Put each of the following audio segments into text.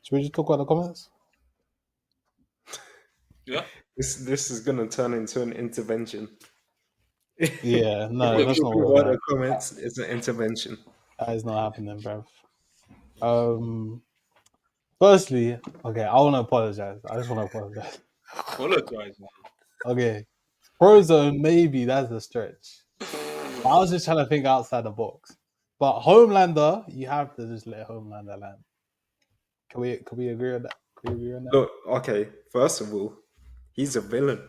Should we just talk about the comments? Yeah. This is gonna turn into an intervention. Yeah, no, We're that's not talking what about we're the comments. It's an intervention. That is not happening, bruv. Firstly, okay, I want to apologize. I just want to apologize. Apologize, man. Okay, Frozone, maybe that's a stretch. But I was just trying to think outside the box. But Homelander, you have to just let Homelander land. Can we agree on that? Can we agree on that? Look, okay. First of all, he's a villain,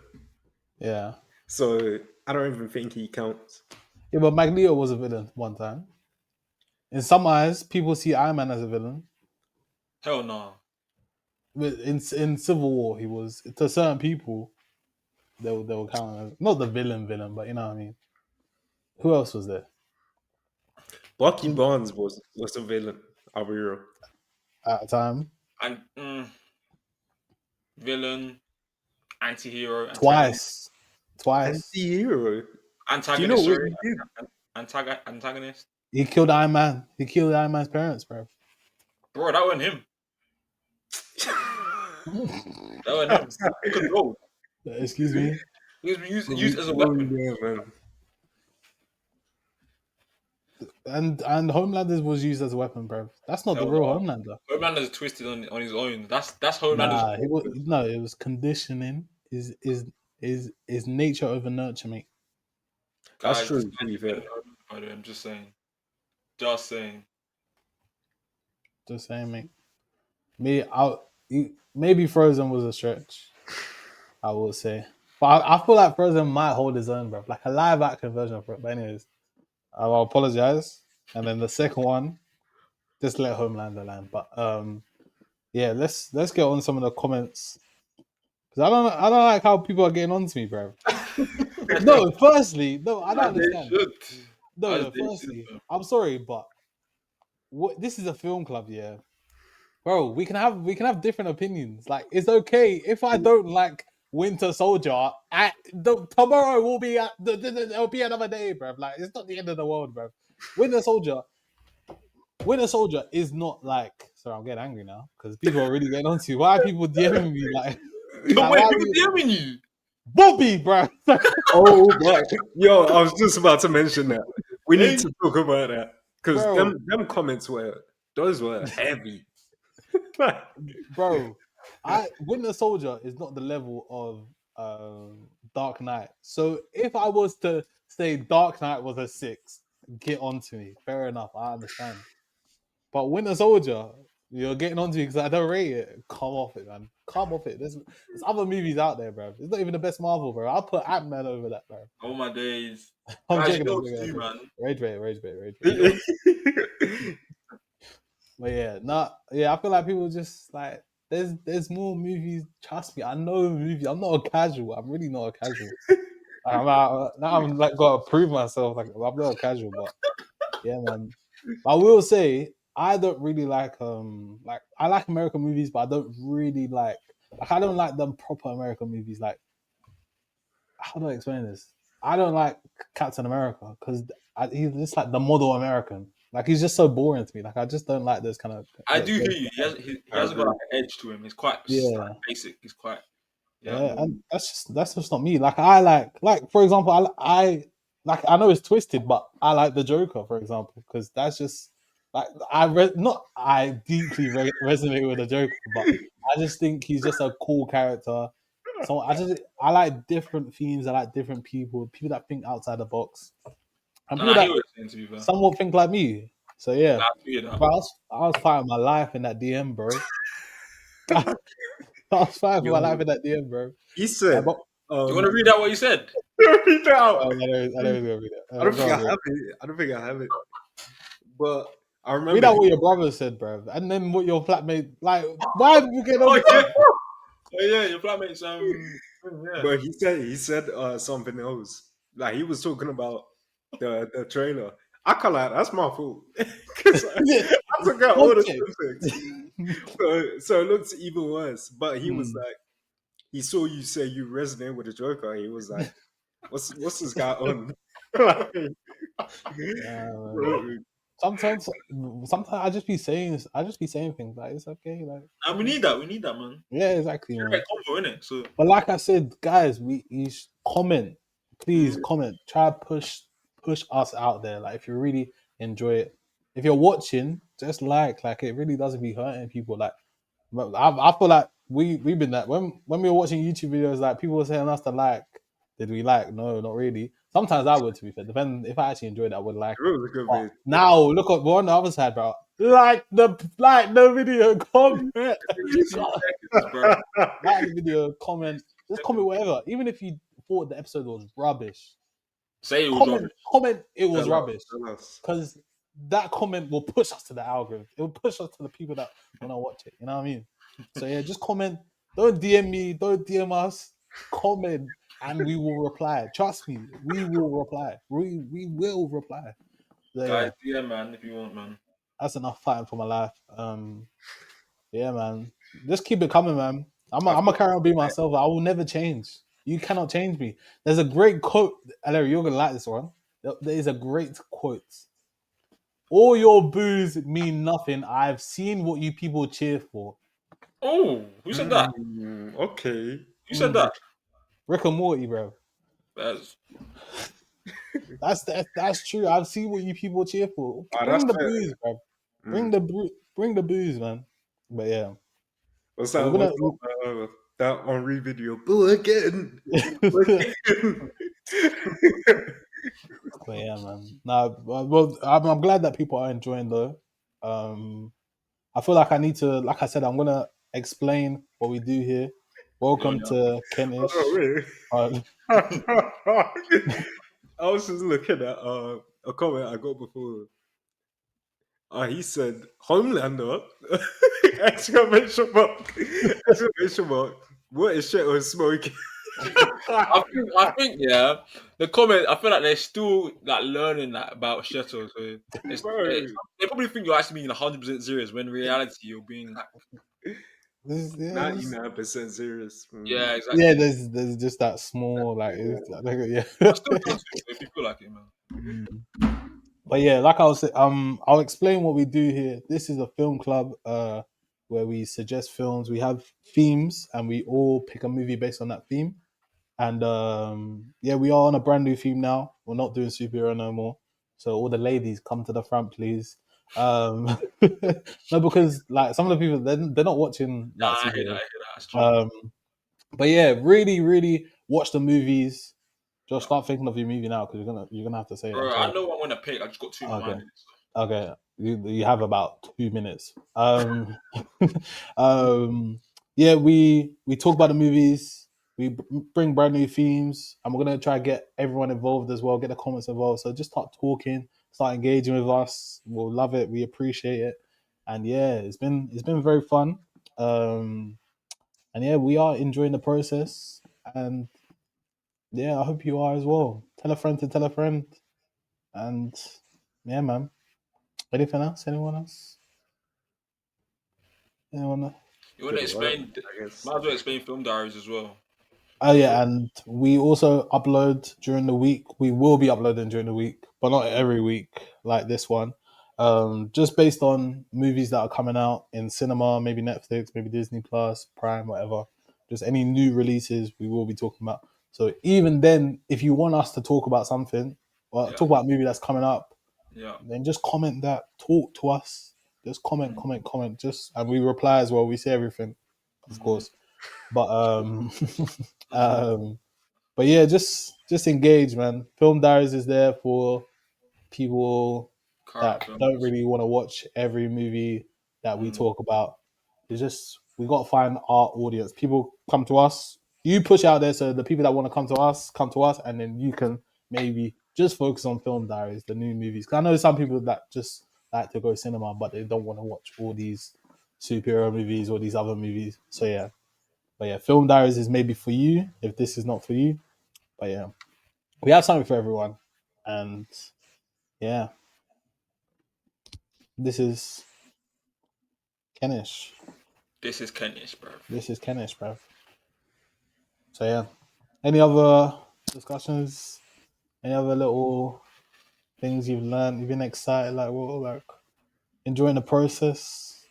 Yeah. so I don't even think he counts. Yeah, but Magneto was a villain one time. In some eyes, people see Iron Man as a villain. Hell no. In Civil War, he was, to certain people, they were kind of not the villain, but you know what I mean. Who else was there Bucky Barnes was a villain. I'll be real. at the time? And villain, anti-hero, Twice. Anti-hero. Antagonist, Do you know what sorry. he did? Antagonist. He killed Iron Man. He killed Iron Man's parents, bro. Bro, that wasn't him. That wasn't him. He controlled. Excuse me? He was used as a weapon. Yeah, man. And Homelander was used as a weapon, bro. That's not the real Homelander. Homelander's twisted on his own. That's Homelander's. Nah, it was conditioning. Is nature over nurture, mate. That's Guys, true. by the way, I'm just saying. Just saying, mate. Maybe Frozen was a stretch, I will say. But I feel like Frozen might hold his own, bro. Like a live action version of it. But anyways, I'll apologize. And then the second one, just let Homelander land. But yeah, let's get on some of the comments. Because I don't like how people are getting on to me, bro. No, firstly, I don't understand. No, firstly, I'm sorry, but this is a film club, yeah. Bro, we can have different opinions. Like, it's okay if I don't like Winter Soldier. Tomorrow will be there'll be another day, bro. Like, it's not the end of the world, bro. Winter Soldier is not like. Sorry, I'm getting angry now because people are really getting onto you. Why are people DMing me like? why are people DMing you? Bobby, bro. Oh my! Yo, I was just about to mention that. We need to talk about that because them comments were heavy. Bro, Winter Soldier is not the level of Dark Knight. So if I was to say Dark Knight was a 6, get onto me. Fair enough, I understand. But Winter Soldier, you're getting onto me because I don't rate it. Come off it, man. Come off it. There's other movies out there, bro. It's not even the best Marvel, bro. I'll put Ant-Man over that, bro. Oh my days. I'm Guys, joking, man. Rage bait. But yeah, I feel like people just like there's more movies. Trust me, I know movies. I'm not a casual. I'm really not a casual. Now I'm like got to prove myself. Like I'm not a casual, but yeah, man. But I will say I don't really like I like American movies, but I don't really like I don't like them proper American movies. Like, how do I explain this? I don't like Captain America because he's just like the model American. Like, he's just so boring to me. Like, I just don't like this kind of. I do hear you. He hasn't got like an edge to him. He's quite basic. He's quite. Yeah, and that's just not me. Like, I like for example, I know it's twisted, but I like the Joker, for example, because that's just like I deeply resonate with the Joker, but I just think he's just a cool character. So I like different themes. I like different people that think outside the box, and people that somewhat think like me. So yeah, I was fighting my life in that DM, bro. I was fighting for my life in that DM, bro. He said, "Do you want to read out what you said?" Read it out. I don't read it. I don't think I have it. But I remember. Read out what your brother said, bro, and then what your flatmate like. Why did you get on? Oh yeah, your flatmate's yeah. But he said something else. Like, he was talking about the trailer. I call that that's my fault because I took out all the specifics. So it looks even worse. But he was like, he saw you say you resonate with the Joker. He was like, "What's this guy on?" sometimes I just be saying things like it's okay, like And we need that. We need that, man. yeah, exactly, man. Combo, innit? So, but like I said, guys, you comment, please comment. Try to push us out there. Like if you really enjoy it, if you're watching, just like it really doesn't be hurting people. Like I feel like we've been that when we were watching YouTube videos, like people were saying us to like. Did we like? No, not really. Sometimes I would, to be fair. Depending if I actually enjoyed it, I would like It it. was a good But video. now look at we're on the other side, bro. Like the video, comment. seconds, bro. Like the video, comment. Just comment whatever. Even if you thought the episode was rubbish, Say it was rubbish. comment it was Tell rubbish. us. Because that comment will push us to the algorithm. It will push us to the people that want to watch it. You know what I mean? So yeah, just comment. Don't DM me. Don't DM us. Comment and we will reply. Trust me, we will reply. We will reply. So, Guys, yeah, man, if you want, man. That's enough fighting for my life. Yeah, man. Just keep it coming, man. I'm gonna carry on being myself. I will never change. You cannot change me. There's a great quote. Larry, you're gonna like this one. There is a great quote. All your boos mean nothing. I've seen what you people cheer for. Oh, who said that? Okay. Who said that? Rick and Morty, bro. That's true. I've seen what you people cheer for. Bring the booze, bro. Bring the booze, man. But yeah. What's that? That Henri video. Boo again. But yeah, man. Nah, well, I'm glad that people are enjoying though. I feel like I need to, like I said, I'm gonna explain what we do here. Welcome to Kentish. I was just looking at a comment I got before. He said, Homelander! Exclamation mark! Exclamation mark! What is shit on smoking? I think, yeah. The comment, I feel like they're still like learning that about Sheto. So they probably think you're actually being 100% serious when in reality you're being like 99% serious. Yeah, exactly. Yeah, there's just that small yeah. But still done if you feel like it, man. But yeah, like I was saying, I'll explain what we do here. This is a film club, where we suggest films. We have themes, and we all pick a movie based on that theme. And yeah, we are on a brand new theme now. We're not doing superhero no more. So all the ladies come to the front, please. No, because like some of the people they're not watching like I hear superhero. that. That's true. But yeah, really, really watch the movies. Just start thinking of your movie now because you're gonna have to say it. Bro, I know what I'm gonna pick. I just got two in my mind. Okay, you have about 2 minutes. Yeah, we talk about the movies. We bring brand new themes, and we're gonna try to get everyone involved as well. Get the comments involved. So just start talking, start engaging with us. We'll love it. We appreciate it, and yeah, it's been very fun. And yeah, we are enjoying the process, and yeah, I hope you are as well. Tell a friend to tell a friend, and yeah, man. Anything else? Anyone else? Anyone else? You want to explain? Might as well explain Film Diaries as well. Oh yeah, and we also upload during the week. We will be uploading during the week, but not every week like this one. Just based on movies that are coming out in cinema, maybe Netflix, maybe Disney Plus, Prime, whatever. Just any new releases we will be talking about. So even then, if you want us to talk about something or talk about a movie that's coming up, then just comment that. Talk to us. Just comment. Just and we reply as well. We say everything, of course. But but yeah, just engage, man. Film Diaries is there for people that don't really want to watch every movie that we talk about. It's just we got to find our audience. People come to us. You push out there so the people that want to come to us, and then you can maybe just focus on Film Diaries, the new movies. Because I know some people that just like to go cinema, but they don't want to watch all these superhero movies or these other movies. So yeah. But yeah, Film Diaries is maybe for you if this is not for you. But yeah, we have something for everyone. And yeah, this is Kentish. This is Kentish, bro. This is Kentish, bro. So yeah, any other discussions? Any other little things you've learned, you've been excited, like what, like enjoying the process.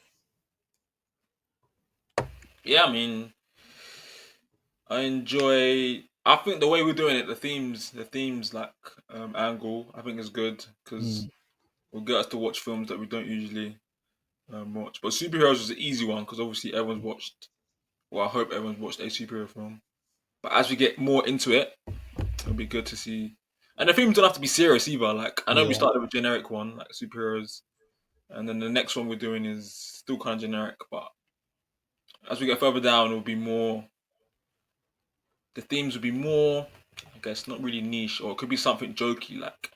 Yeah, I mean, I enjoy. I think the way we're doing it, the themes like angle, I think is good because will get us to watch films that we don't usually watch. But superheroes was an easy one because obviously everyone's watched. Well, I hope everyone's watched a superhero film. But as we get more into it, it'll be good to see. And the films don't have to be serious either. Like I know we Yeah. started with a generic one, like superheroes, and then the next one we're doing is still kind of generic. But as we get further down, it'll be more. The themes will be more, I guess, not really niche, or it could be something jokey, like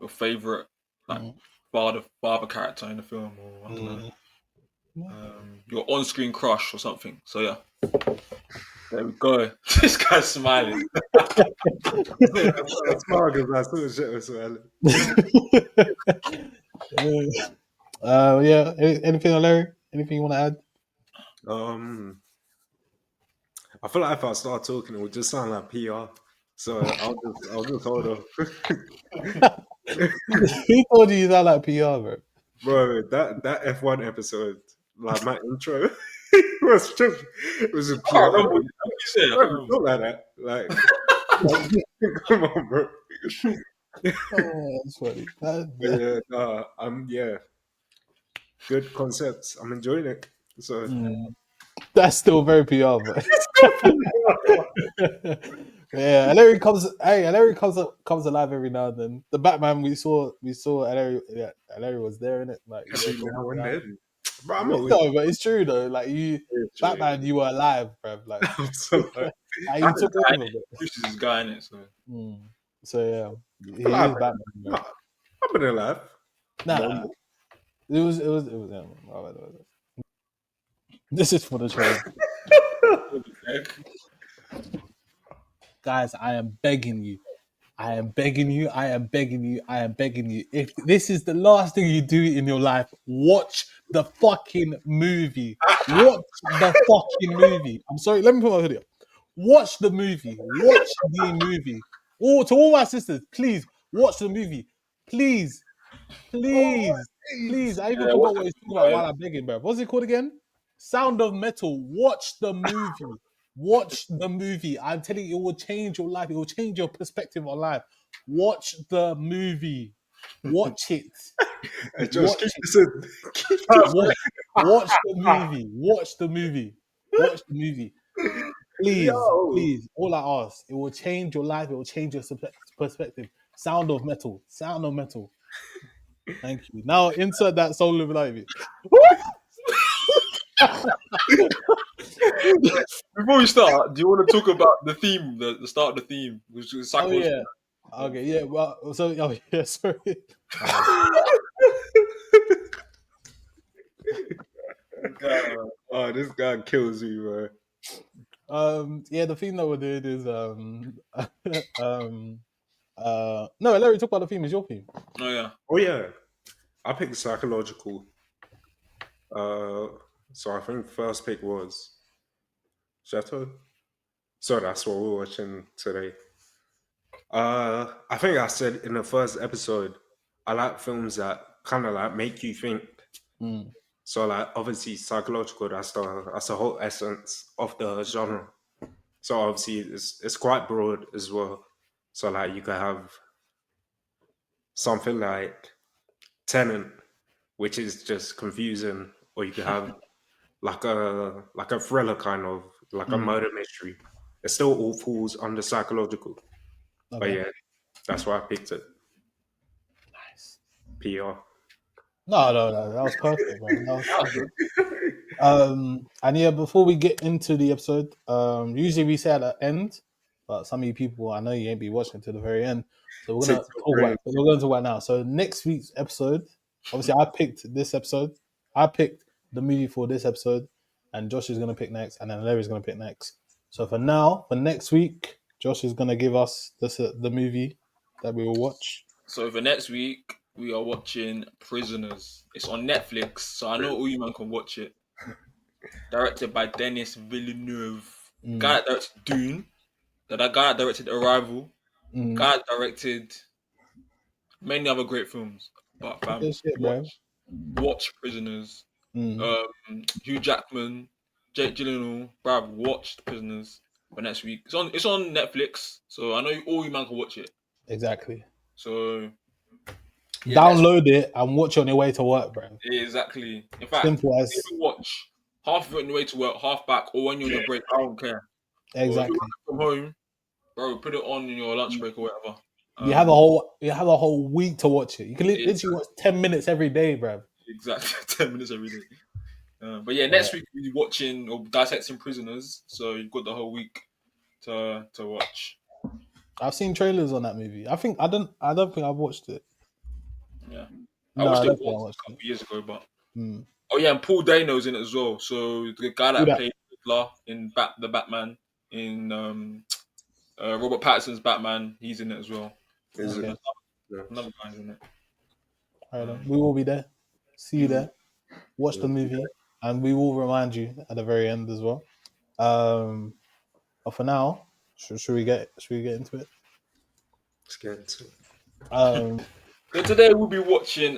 your favorite, like Mm. father character in the film, or I don't know, your on-screen crush or something. So yeah, there we go. This guy's smiling. I smile because I saw shit was smiling. Yeah. Anything, Larry? Anything you want to add? I feel like if I start talking, it would just sound like PR. So I'll just hold on. Who told you sound like PR, bro? Bro, that F1 episode, like my intro, it was a I can't PR. remember what you said. I can't remember. Not like that. Like, come on, bro. Oh, that's funny. Yeah, good concepts. I'm enjoying it. So That's still very PR, but yeah, Larry comes. Hey, Larry comes alive every now and then. The Batman we saw Larry. Yeah, Larry was there in it. Like every now and then. Bro, I'm Yeah, always no, but it's true though. Like Batman, you were alive, bro. Like, so like, like I you took over, bro. Bruce is his guy in it, so So yeah, feel he like is Batman. Bro. I've been alive. Nah. It was. Yeah, this is for the trade. Guys, I am begging you. I am begging you. I am begging you. I am begging you. If this is the last thing you do in your life, watch the fucking movie. Watch the fucking movie. I'm sorry. Let me put my video. Watch the movie. Watch the movie. Oh, to all my sisters, please watch the movie. Please, please, please. I even yeah, what's forgot what the he's talking about while I'm begging, bro. What's it called again? Sound of Metal. Watch the movie. Watch the movie. I'm telling you, it will change your life. It will change your perspective on life. Watch the movie. Watch it. Hey, Josh, Watch keep it. this in. Keep this Watch the movie. Watch the movie. Watch the movie. Please, Yo. please. All I ask, it will change your life. It will change your perspective. Sound of Metal. Sound of Metal. Thank you. Now insert that Soul Illuminati. Before we start, do you want to talk about the theme, the start of the theme, which is Oh psychology? yeah. Okay. Yeah. Well. So. Oh yeah. Sorry. Oh, this guy kills me, bro. Yeah. The theme that we're doing is no. Larry, talk about the theme. Is your theme? Oh yeah. Oh yeah, I picked psychological. So I think first pick was Chateau. So that's what we're watching today. I think I said in the first episode, I like films that kind of like make you think. So like obviously psychological, that's the whole essence of the genre. So obviously it's quite broad as well. So like you could have something like Tenant, which is just confusing, or you could have like a thriller kind of like a murder mystery. It still all falls under psychological. But Okay. yeah, that's why I picked it. Nice. PR. No. That was perfect, man. That was perfect. And yeah, before we get into the episode, usually we say at the end, but some of you people, I know you ain't be watching to the very end, so we're gonna TikTok talk about. brain. We're going to talk about now. So next week's episode, obviously, I picked this episode. I picked the movie for this episode, and Josh is gonna pick next, and then Larry's gonna pick next. So for now, for next week, Josh is gonna give us the movie that we will watch. So for next week, we are watching Prisoners. It's on Netflix, so I know all you man can watch it. Directed by Denis Villeneuve, guy that directed Dune, that guy that directed Arrival, guy that directed Many other great films, but fam, Good shit, bro. watch Prisoners. Hugh Jackman, Jake Gyllenhaal, bruv, watch Prisoners for next week. It's on Netflix, so I know all you man can watch it. Exactly. So yeah, Download it and watch it on your way to work, bro. exactly. In fact, Simple as even watch half of it on the way to work, half back, or when you're on your break. I don't care. Or if you're exactly. working from home, bro, put it on in your lunch break or whatever. You have a whole week to watch it. You can It's literally watch 10 minutes every day, bro. exactly 10 minutes every day. But yeah, Yeah. next week we'll be watching or dissecting Prisoners, so you've got the whole week to watch. I've seen trailers on that movie. I don't think I've watched it. Yeah, I No, I watched it don't think I once watched a it. couple years ago, but Hmm. oh yeah, and Paul Dano's in it as well. So the guy Who that that? played Riddler in the Batman in Robert Pattinson's Batman, he's in it as well. Is it? Okay. There's No. another guy's in it. All right, then. Um, We will be there. See you we will. there. Watch the movie, and we will remind you at the very end as well. But for now, should we get into it? Let's get into it. So today we'll be watching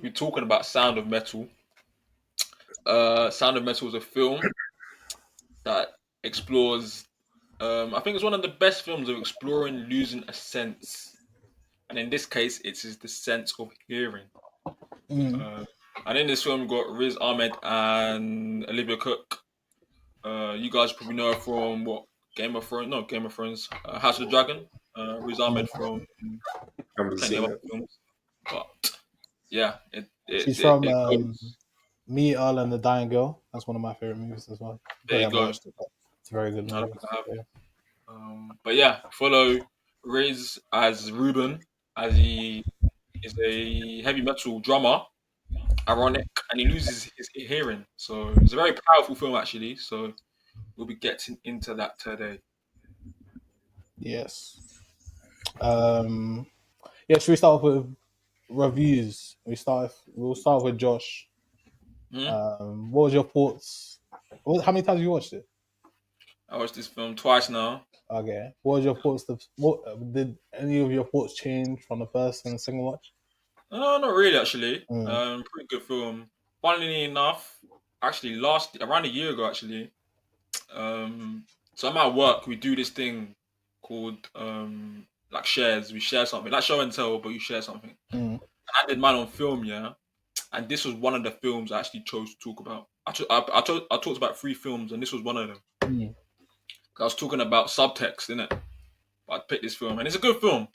We're talking about Sound of Metal. Sound of Metal is a film that explores. I think it's one of the best films of exploring losing a sense, and in this case, it is the sense of hearing. Uh, and in this film, we've got Riz Ahmed and Olivia Cook. You guys probably know her from what Game of Thrones? No, Game of Thrones. House of the Dragon. Riz Ahmed from I haven't plenty of seen other it. films. But yeah, She's from it goes. Me, Earl, and the Dying Girl. That's one of my favorite movies as well. There Probably you haven't go. watched it, but it's a very good I don't movie. think I have. Yeah. But yeah, follow Riz as Ruben, as he is a heavy metal drummer, ironic, and he loses his hearing. So it's a very powerful film, actually. So we'll be getting into that today. Yes. Yeah. Should we start off with reviews? We'll start with Josh. Hmm? What was your thoughts? How many times have you watched it? I watched this film twice now. Okay. What was your thoughts? What did any of your thoughts change from the first and second watch? No, not really, actually. Mm. Pretty good film. Funnily enough, actually, around a year ago, actually. So at my work, we do this thing called like shares. We share something, like show and tell, but you share something. Mm. I did mine on film, yeah, and this was one of the films I actually chose to talk about. I talked about 3 films, and this was one of them. Mm. I was talking about Subtext, innit? But I picked this film, and it's a good film.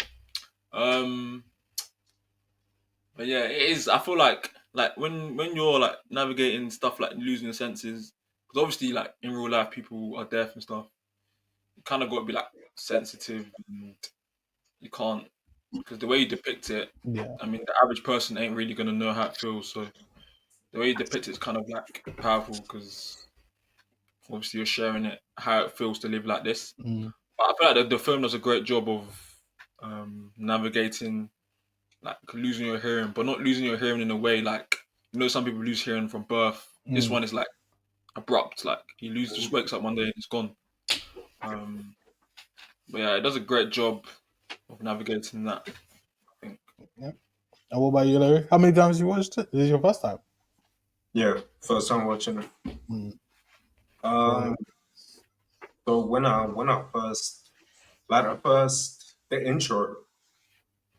Um, but yeah, it is. I feel like when you're like navigating stuff like losing your senses, because obviously like in real life people are deaf and stuff. You kind of got to be like sensitive, and you can't because the way you depict it. Yeah. I mean, the average person ain't really gonna know how it feels. So the way you depict it is kind of like powerful because obviously you're sharing it how it feels to live like this. Mm. But I feel like the film does a great job of navigating like losing your hearing, but not losing your hearing in a way like some people lose hearing from birth. This Mm. one is like abrupt, like just wakes up one day and it's gone. But yeah, it does a great job of navigating that. I think. Yeah. And what about you, Larry? How many times have you watched it? This is your first time. Yeah, first time watching it. Mm. Um, so when I first the intro,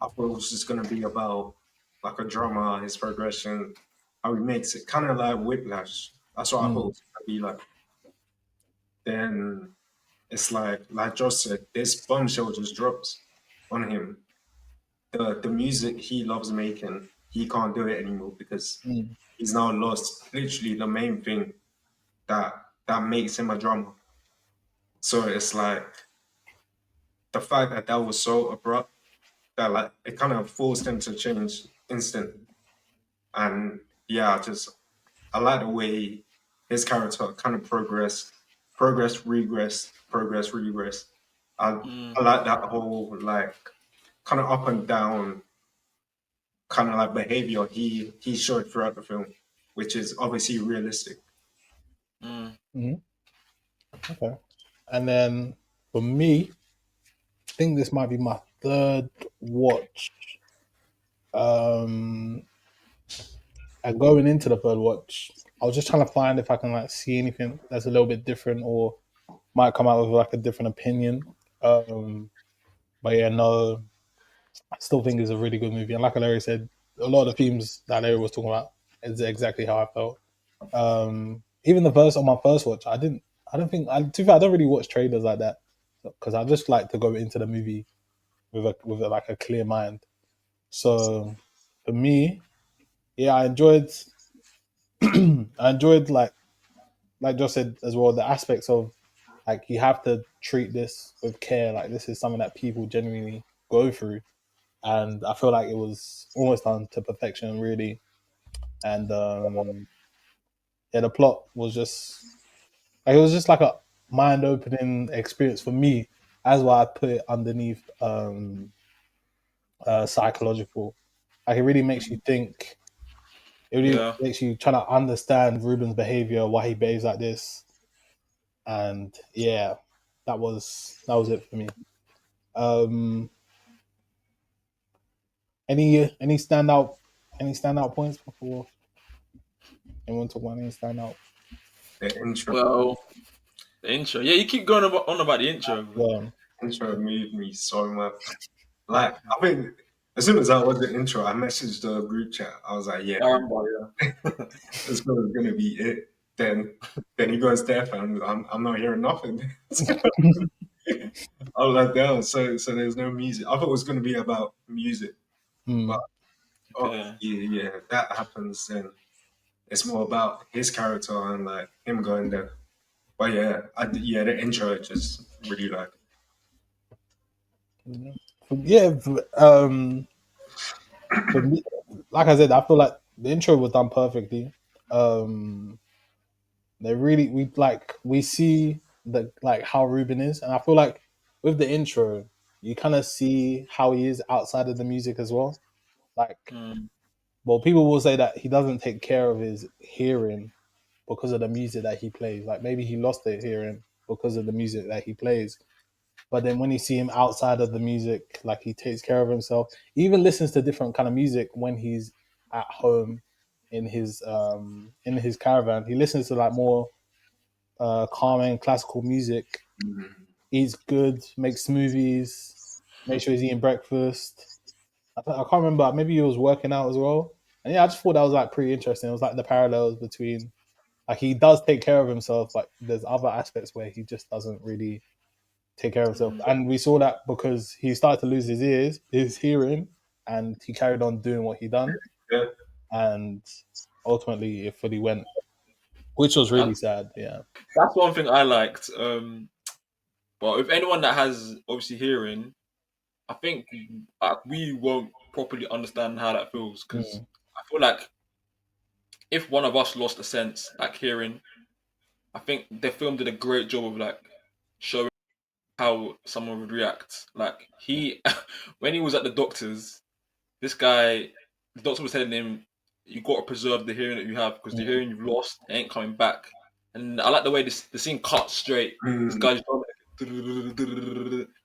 I thought it was just gonna be about like a drama, his progression, how he makes it, kind of like Whiplash. That's what I thought it was gonna be like. Then it's like Josh said, this bombshell just drops on him. The music he loves making, he can't do it anymore because Mm. he's now lost literally the main thing that makes him a drummer. So it's like the fact that was so abrupt that like it kind of forced him to change instant. And yeah, I like the way his character kind of progress, regress. I Mm, I like that whole like kind of up and down kind of like behavior he showed throughout the film, which is obviously realistic. mm, Mm. Okay. And then for me, I think this might be my third watch, um, and going into the third watch, I was just trying to find if I can like see anything that's a little bit different or might come out with like a different opinion. Um, but yeah, no, I still think it's a really good movie. And like Larry said, a lot of the themes that Larry was talking about is exactly how I felt. Even the first on my first watch, I don't think, to be fair, I don't really watch trailers like that because I just like to go into the movie like a clear mind. So for me, yeah, I enjoyed, I enjoyed like Josh said as well, the aspects of like you have to treat this with care. Like this is something that people genuinely go through, and I feel like it was almost done to perfection, really. And yeah, the plot was just like it was just like a mind opening experience for me. As why I put it underneath psychological. Like it really makes you think. It really Yeah. makes you trying to understand Ruben's behavior, why he behaves like this, and yeah, that was it for me. Um, any standout points before anyone talk about any standout? The intro, Well, the intro. Yeah, you keep going on about the intro. But intro moved me so much. Like, I think as soon as I was the intro, I messaged the group chat. I was like, yeah, I remember. this is gonna be it. Then he goes deaf, and I'm not hearing nothing. I was like, damn. So there's no music. I thought it was gonna be about music, but Mm, oh Yeah. yeah, that happens. Then it's more about his character and like him going there. But yeah, yeah, the intro I just really like. yeah, for me, like I said, I feel like the intro was done perfectly. Um, they really we see the like how Ruben is, and I feel like with the intro, you kind of see how he is outside of the music as well. Like, Mm. well, people will say that he doesn't take care of his hearing because of the music that he plays. Like maybe he lost the hearing because of the music that he plays. But then when you see him outside of the music, like he takes care of himself. He even listens to different kind of music when he's at home in his caravan. He listens to like more calming classical music. Mhm. Eats good, makes smoothies, make sure he's eating breakfast. I can't remember. Maybe he was working out as well. And yeah, I just thought that was like pretty interesting. It was like the parallels between like he does take care of himself, but there's other aspects where he just doesn't really take care of himself. Mm. And we saw that because he started to lose his hearing, and he carried on doing what he done, Yeah, and ultimately it fully went, which was That, really sad. Yeah. that's one thing I liked. But if anyone that has obviously hearing, I think we won't properly understand how that feels because Mm, I feel like if one of us lost a sense, like hearing, I think the film did a great job of like showing how someone would react. Like he, when he was at the doctor's, this guy, the doctor was telling him, "You got to preserve the hearing that you have because the mm, hearing you've lost ain't coming back." And I like the way the scene cuts straight. This mm, guy's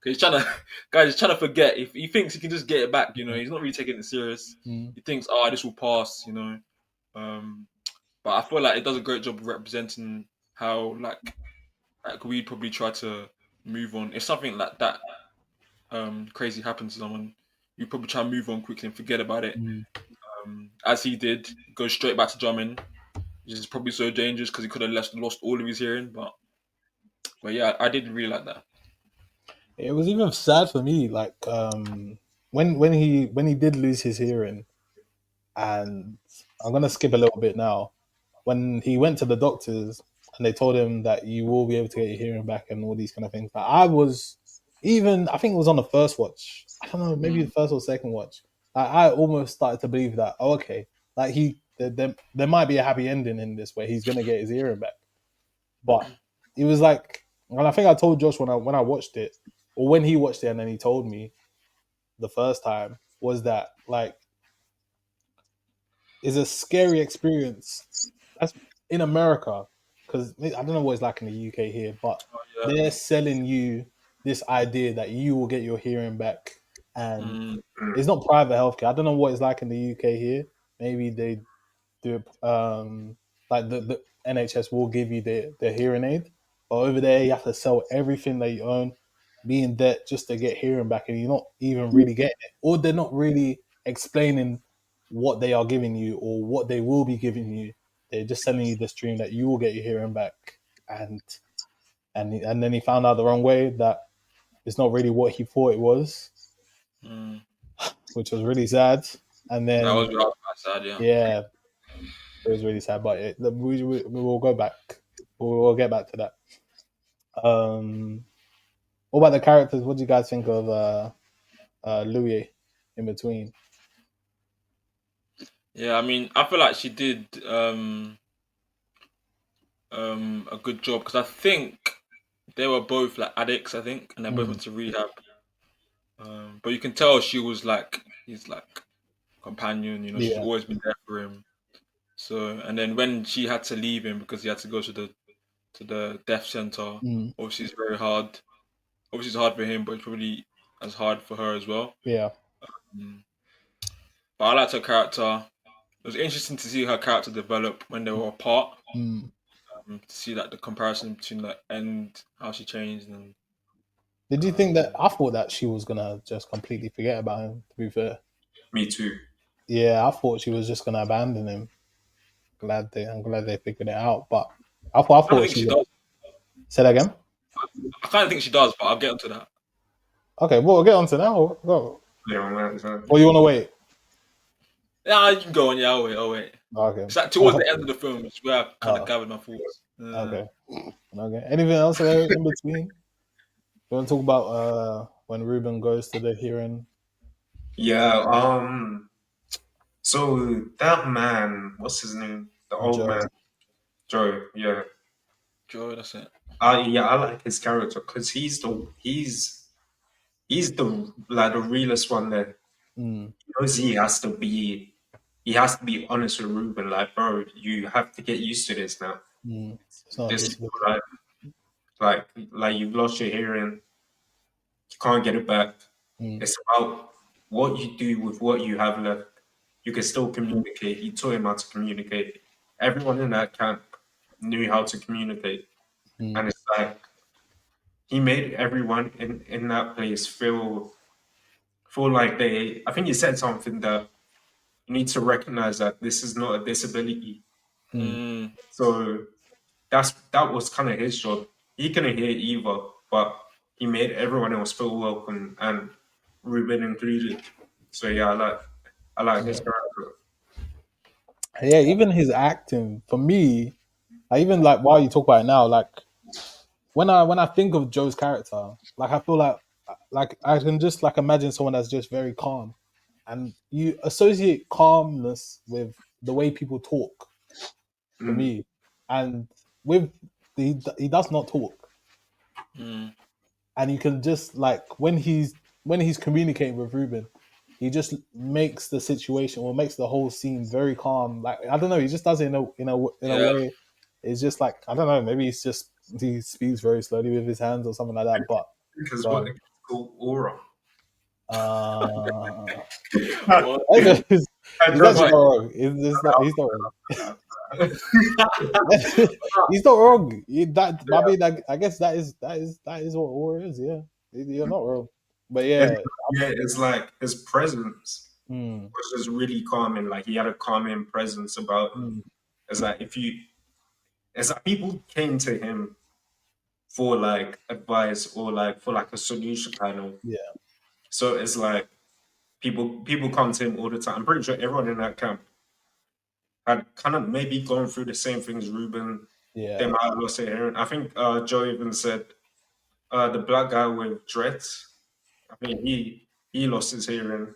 he's trying to, guys, he's trying to forget. If he thinks he can just get it back, he's not really taking it serious. mm, He thinks, "Oh, this will pass." Um, but I feel like it does a great job of representing how like we'd probably try to move on if something like that crazy happens to someone. You probably try and move on quickly and forget about it. mm. As he did, go straight back to drumming, which is probably so dangerous because he could have lost all of his hearing. But yeah, I did really like that. It was even sad for me, like when he did lose his hearing, and I'm gonna skip a little bit now. When he went to the doctors and they told him that you will be able to get your hearing back and all these kind of things, like I was even I think it was on the first watch. I don't know, maybe the Mm. first or second watch. I almost started to believe that okay, like there might be a happy ending in this where he's gonna get his hearing back. But it was like, and I think I told Josh when I watched it, or when he watched it, and then he told me the first time was that like is a scary experience. That's in America because I don't know what it's like in the UK here, but Oh, yeah. they're selling you this idea that you will get your hearing back, and Mm. it's not private healthcare. I don't know what it's like in the UK here. Maybe they do it, like the NHS will give you the hearing aid, but over there you have to sell everything that you own, be in debt just to get hearing back, and you're not even really getting it, or they're not really explaining what they are giving you or what they will be giving you. They're just selling you this dream that you will get your hearing back, and and then he found out the wrong way that it's not really what he thought it was, Mm. which was really sad. And That then was quite sad, yeah. yeah, it was really sad. But we will go back. We'll get back to that. What about the characters? What do you guys think of Louis in between? Yeah, I mean, I feel like she did a good job because I think they were both like addicts, I think, and they both Mm, went to rehab. But you can tell she was like his like companion. You know, she's yeah. always been there for him. So, and then when she had to leave him because he had to go to the death center, Mm, obviously it's very hard. Obviously, it's hard for him, but it's probably as hard for her as well. yeah. Mm. But I liked her character. It was interesting to see her character develop when they were apart. Mm. To see like the comparison between the end, how she changed, and Did you think that? um, I thought that she was gonna just completely forget about him. To be fair, Me too. yeah, I thought she was just gonna abandon him. I'm glad they figured it out. But I I don't thought think she she would. does. Say that again. I kind of think she does, but I'll get onto that. Okay, well, we'll get on to that. Go. Yeah, man. Or you want to wait? Yeah, you can go on. Yeah, I'll wait. I'll wait. Okay. It's like towards the end of the film, it's where I kind of Oh, gathered my thoughts. okay. Okay. Anything else in between? You want to talk about when Ruben goes to the hearing? Yeah. So that man, what's his name? The old man, Joe. Joe. Yeah. Joe, that's it. Yeah, I like his character because he's the like the realest one there. Mm, He knows he has to be honest with Ruben. Like, bro, you have to get used to this now. mm. It's not a This is disability. your life. Like you've lost your hearing, you can't get it back. Mm, It's about what you do with what you have left. You can still communicate. He taught him how to communicate. Everyone in that camp knew how to communicate, mm, and it's like he made everyone in that place feel like they. I think he said something that you need to recognize that this is not a disability. mm. Mm, So that was kind of his job. He couldn't hear either, but he made everyone else feel welcome, and Ruben included. So yeah, I like his Yeah. character. Yeah, even his acting for me, I even like while you talk about it now, like when I think of Joe's character, like I feel like I can just like imagine someone that's just very calm, and you associate calmness with the way people talk for Mm, me, and with he does not talk, mm, and you can just like when he's communicating with Ruben, he just makes the situation or makes the whole scene very calm. Like I don't know, he just does it in a yeah. way. It's just like I don't know, maybe he speaks very slowly with his hands or something like that. But because go what on. they call aura. What? He's Trust actually me. What? not wrong. He's not wrong. What? He's not wrong. I mean, I guess that is what aura is. Yeah, you're not wrong. But It's, yeah, yeah, it's like his presence mm, was just really calming. Like he had a calming presence about him. mm, It's like it's like people came to him for like advice or like for like a solution kind of. yeah, So it's like people come to him all the time. I'm pretty sure everyone in that camp had kind of maybe gone through the same things Ruben. They yeah, might have lost their hearing. I think Joe even said the black guy with dreads. I mean he lost his hearing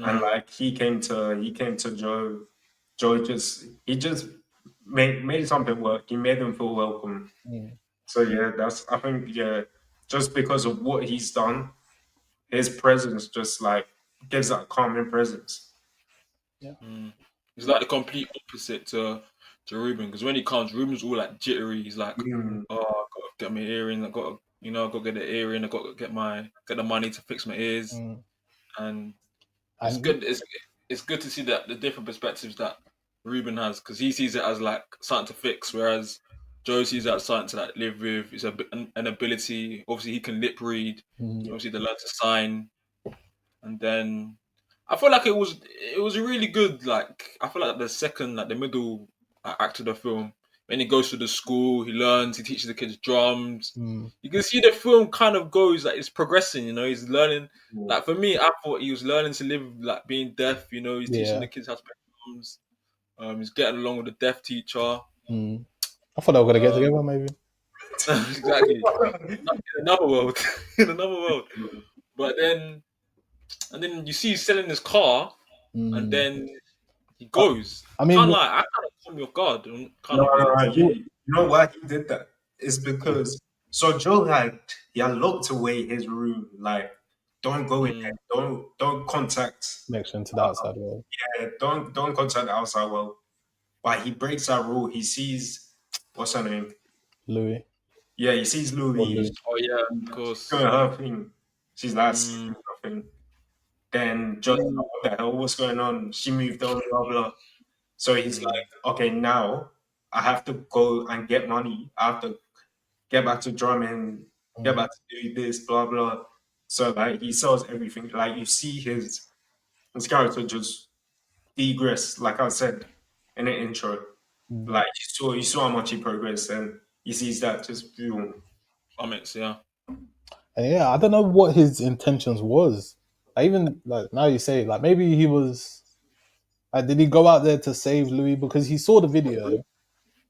and Mm, like he came to Joe. He just made something work. He made them feel welcome. mm, So yeah, that's I think yeah, just because of what he's done, his presence just like gives that calming presence. yeah, mm. He's like the complete opposite to Ruben because when he comes, Ruben's all like jittery. He's like, Mm, "Oh, I gotta get my earring. I gotta get the earring. I gotta get the money to fix my ears." mm. and it's And good. It's good to see that the different perspectives that Ruben has, because he sees it as like something to fix, whereas Joe sees it as something to like live with. It's an ability. Obviously, he can lip read. Obviously, they learn to sign, and then I feel like it was a really good. Like I feel like the second, like the middle act of the film, when he goes to the school, he learns, he teaches the kids drums. You can see the film kind of goes like it's progressing. He's learning. Like for me, I thought he was learning to live like being deaf. He's teaching yeah, the kids how to play drums. He's getting along with the deaf teacher. I thought they were gonna get Um, together, maybe. exactly. In another world, in another world. But then, and then you see he's selling his car, and then he I, goes. I mean, I kind of caught me off guard. Kind No, of no, weird. no. You know why he did that? It's because so Joe had locked away his room. Like, don't go in Mm, there. Don't contact. connection to the outside world, Don't contact the outside world. But he breaks that rule. He sees what's her name? Louis Yeah, he sees or Louis. Lou. oh yeah, of She's course. doing her thing. She's like Mm, nothing. Then Joe's like, mm, what the hell? What's going on? She moved on, blah blah. So he's mm, like, okay, now I have to go and get money. I have to get back to drumming, get Mm, back to do this, blah blah. So like he sells everything. Like you see his character just degress, like I said in the intro. mm. Like you saw how much he progressed, and he sees that just boom. comics, yeah. And yeah, I don't know what his intentions was. I even like now you say like maybe he was. Like, did he go out there to save Louis because he saw the video?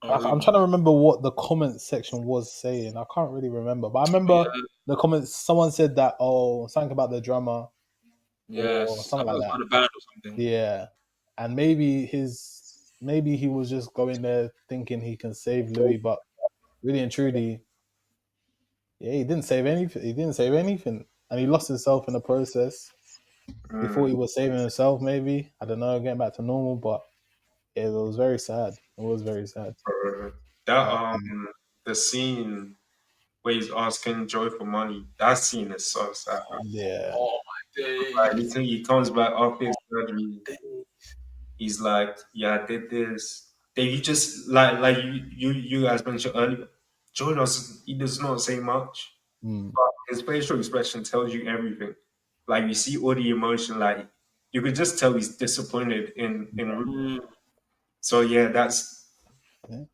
Oh, I'm Ruben. trying to remember what the comment section was saying. I can't really remember, but I remember Yeah, the comments. Someone said that something about the drummer or yes. I something thought it like was that. about a band or something. Yeah, and maybe he was just going there thinking he can save Louis, but really and truly, yeah, he didn't save anything. He didn't save anything, and he lost himself in the process. He thought he Mm. was saving himself. Maybe I don't know, getting back to normal, but yeah, it was very sad. It was very sad. That Um, the scene where he's asking Joy for money, that scene is so sad. yeah. Oh my Like days. he comes back after his surgery. He's like, yeah, I did this. Then you just like you guys mentioned earlier. Joe does not say much, Mm, but his facial expression tells you everything. Like you see all the emotion, like you could just tell he's disappointed in Ruben. Mm, So yeah, that's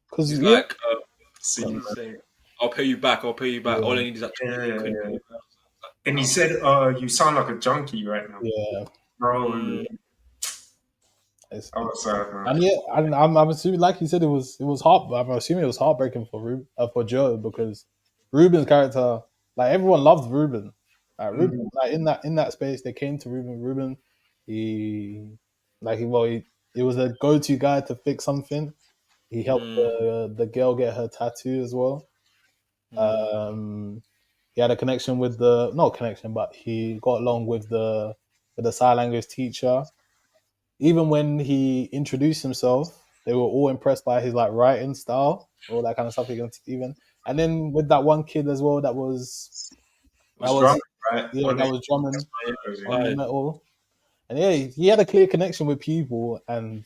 because he's yeah, like, what did scene. he say? I'll pay you back. I'll pay you back. All I yeah, need is that Yeah, 20 yeah, quid. yeah. And he Wow. said, you sound like a junkie right now. yeah. Bro, Mm, It's, I was sad, man. and yeah, I'm assuming, like you said, it was heart. I'm assuming it was heartbreaking for Joe because Ruben's character, like everyone loved Ruben. Ruben, Mm, like in that space, they came to Ruben. Ruben, he like he was a go-to guy to fix something. He helped mm, the girl get her tattoo as well. mm, Um, he had a connection with the not connection, but he got along with the sign language teacher. Even when he introduced himself, they were all impressed by his like writing style, all that kind of stuff. Even and then with that one kid as well, that was was drunk, right? yeah, On that it. was drumming That's on the right. metal, and yeah, he had a clear connection with people, and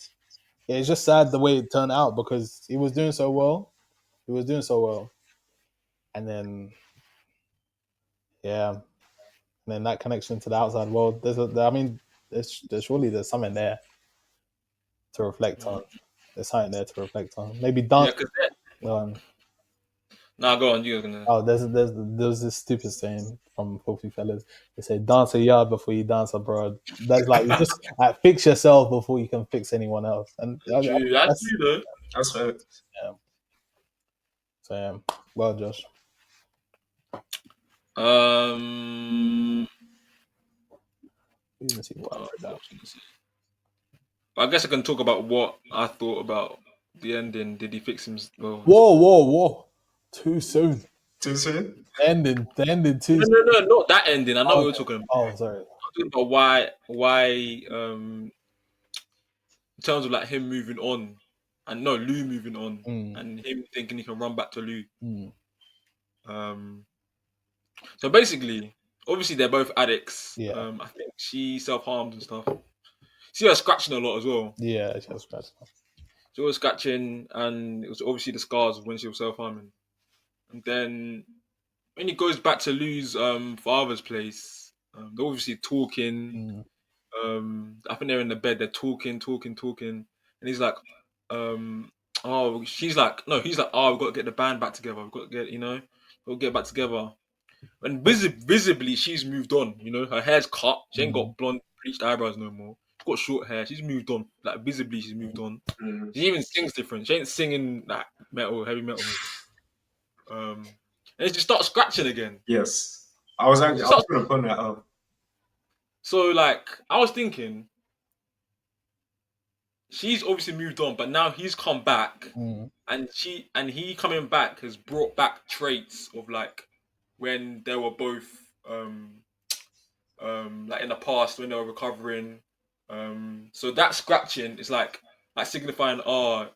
yeah, it's just sad the way it turned out because he was doing so well. He was doing so well, and then yeah, and then that connection to the outside world. I mean, there's surely there's something there to reflect Mm. on. There's something there to reflect on. Maybe Yeah, dance. because Um, now go on. You're gonna. oh, there's this stupid saying from Filthy Fellas. They say dance a yard before you dance abroad. That's like you just like, fix yourself before you can fix anyone else. And True. That's that's true fair. yeah. So yeah. Well, Josh. though. Let me see what I wrote What down. was I gonna say? I guess I can talk about what I thought about the ending. Did he fix him? Well, Whoa! Too soon. Too soon? The ending too no, soon. no, no, not that ending. I know what Oh, you're okay. talking about. Oh, sorry. I'm talking about why, in terms of like him moving on, and no, Lou moving on, Mm, and him thinking he can run back to Lou. mm, Um, so basically, obviously they're both addicts. Yeah. I think she self-harmed and stuff. See her scratching a lot as well. Yeah, she was bad. She was scratching, and it was obviously the scars of when she was self-harming. And then when he goes back to Lou's father's place, they're obviously talking. Mm. I think they're in the bed. They're talking, and he's like, "Oh," she's like, "No," he's like, "Oh, we've got to get the band back together. We've got to get, we'll get back together." And visibly, she's moved on. Her hair's cut. She ain't got blonde bleached eyebrows no more. She's got short hair. She's moved on. Like visibly, she's moved on. She even sings different. She ain't singing like heavy metal. And she starts scratching again. Yes, I was going to put that up. So like, I was thinking, she's obviously moved on, but now he's come back, and he coming back has brought back traits of like when they were both like in the past when they were recovering. So that scratching is like signifying, you're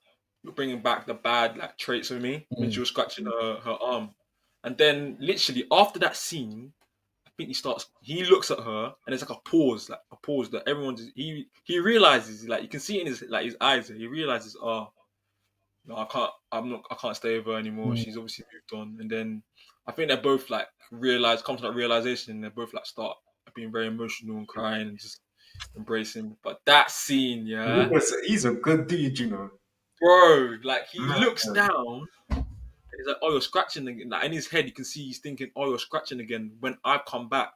bringing back the bad like traits of me when she was scratching her arm, and then literally after that scene, I think he looks at her and it's like a pause that everyone just, he realizes, like you can see in his eyes, he realizes, no, I can't stay with her anymore. She's obviously moved on. And then I think they both like come to that realization, and they both like start being very emotional and crying and just embracing. But that scene, yeah, He's a good dude, bro, like he looks down and he's like, "Oh, you're scratching again." Like in his head, you can see he's thinking, "Oh, you're scratching again when I've come back.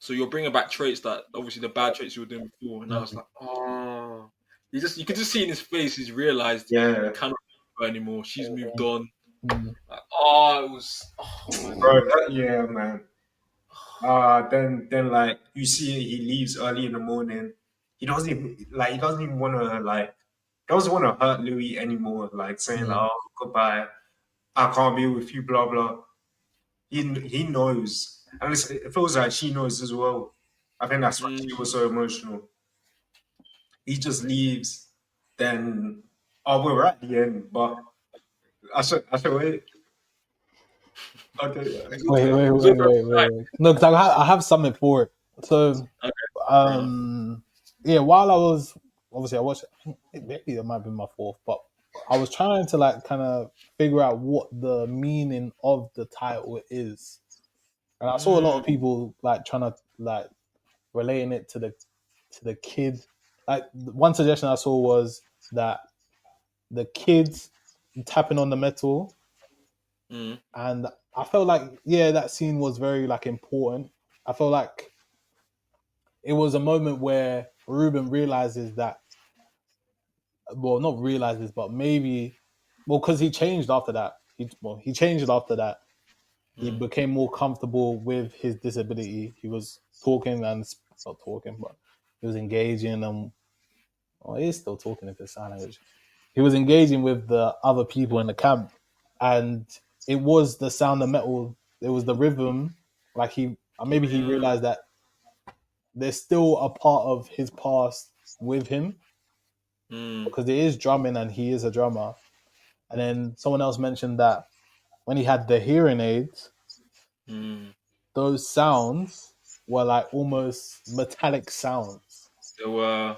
So you're bringing back traits that obviously the bad traits you were doing before." And I was like, "Oh." You could just see in his face, he's realized he cannot love her anymore. She's moved on. Like, it was, my Bro, God. man. Then like you see he leaves early in the morning. He doesn't even want to doesn't want to hurt Louis anymore. Like saying like, "Oh, goodbye, I can't be with you," blah blah. He knows, and it feels like she knows as well. I think that's why she was so emotional. He just leaves. Then we're at the end, but I should wait. Okay, yeah. Wait. No, because I have something for it. So, yeah, while I was obviously I watched it, maybe it might be my fourth, but I was trying to like kind of figure out what the meaning of the title is, and I saw a lot of people like trying to like relating it to the kid. Like one suggestion I saw was that the kids tapping on the metal, and I felt like that scene was very like important. I felt like it was a moment where Ruben realizes that, well, not realizes, but maybe, well, because he changed after that. He changed after that. He became more comfortable with his disability. He was talking and not talking, but he was engaging and he is still talking if it's sign language. He was engaging with the other people in the camp, and it was the sound of metal. It was the rhythm. Like maybe he realized that there's still a part of his past with him because there is drumming and he is a drummer. And then someone else mentioned that when he had the hearing aids, those sounds were like almost metallic sounds. They were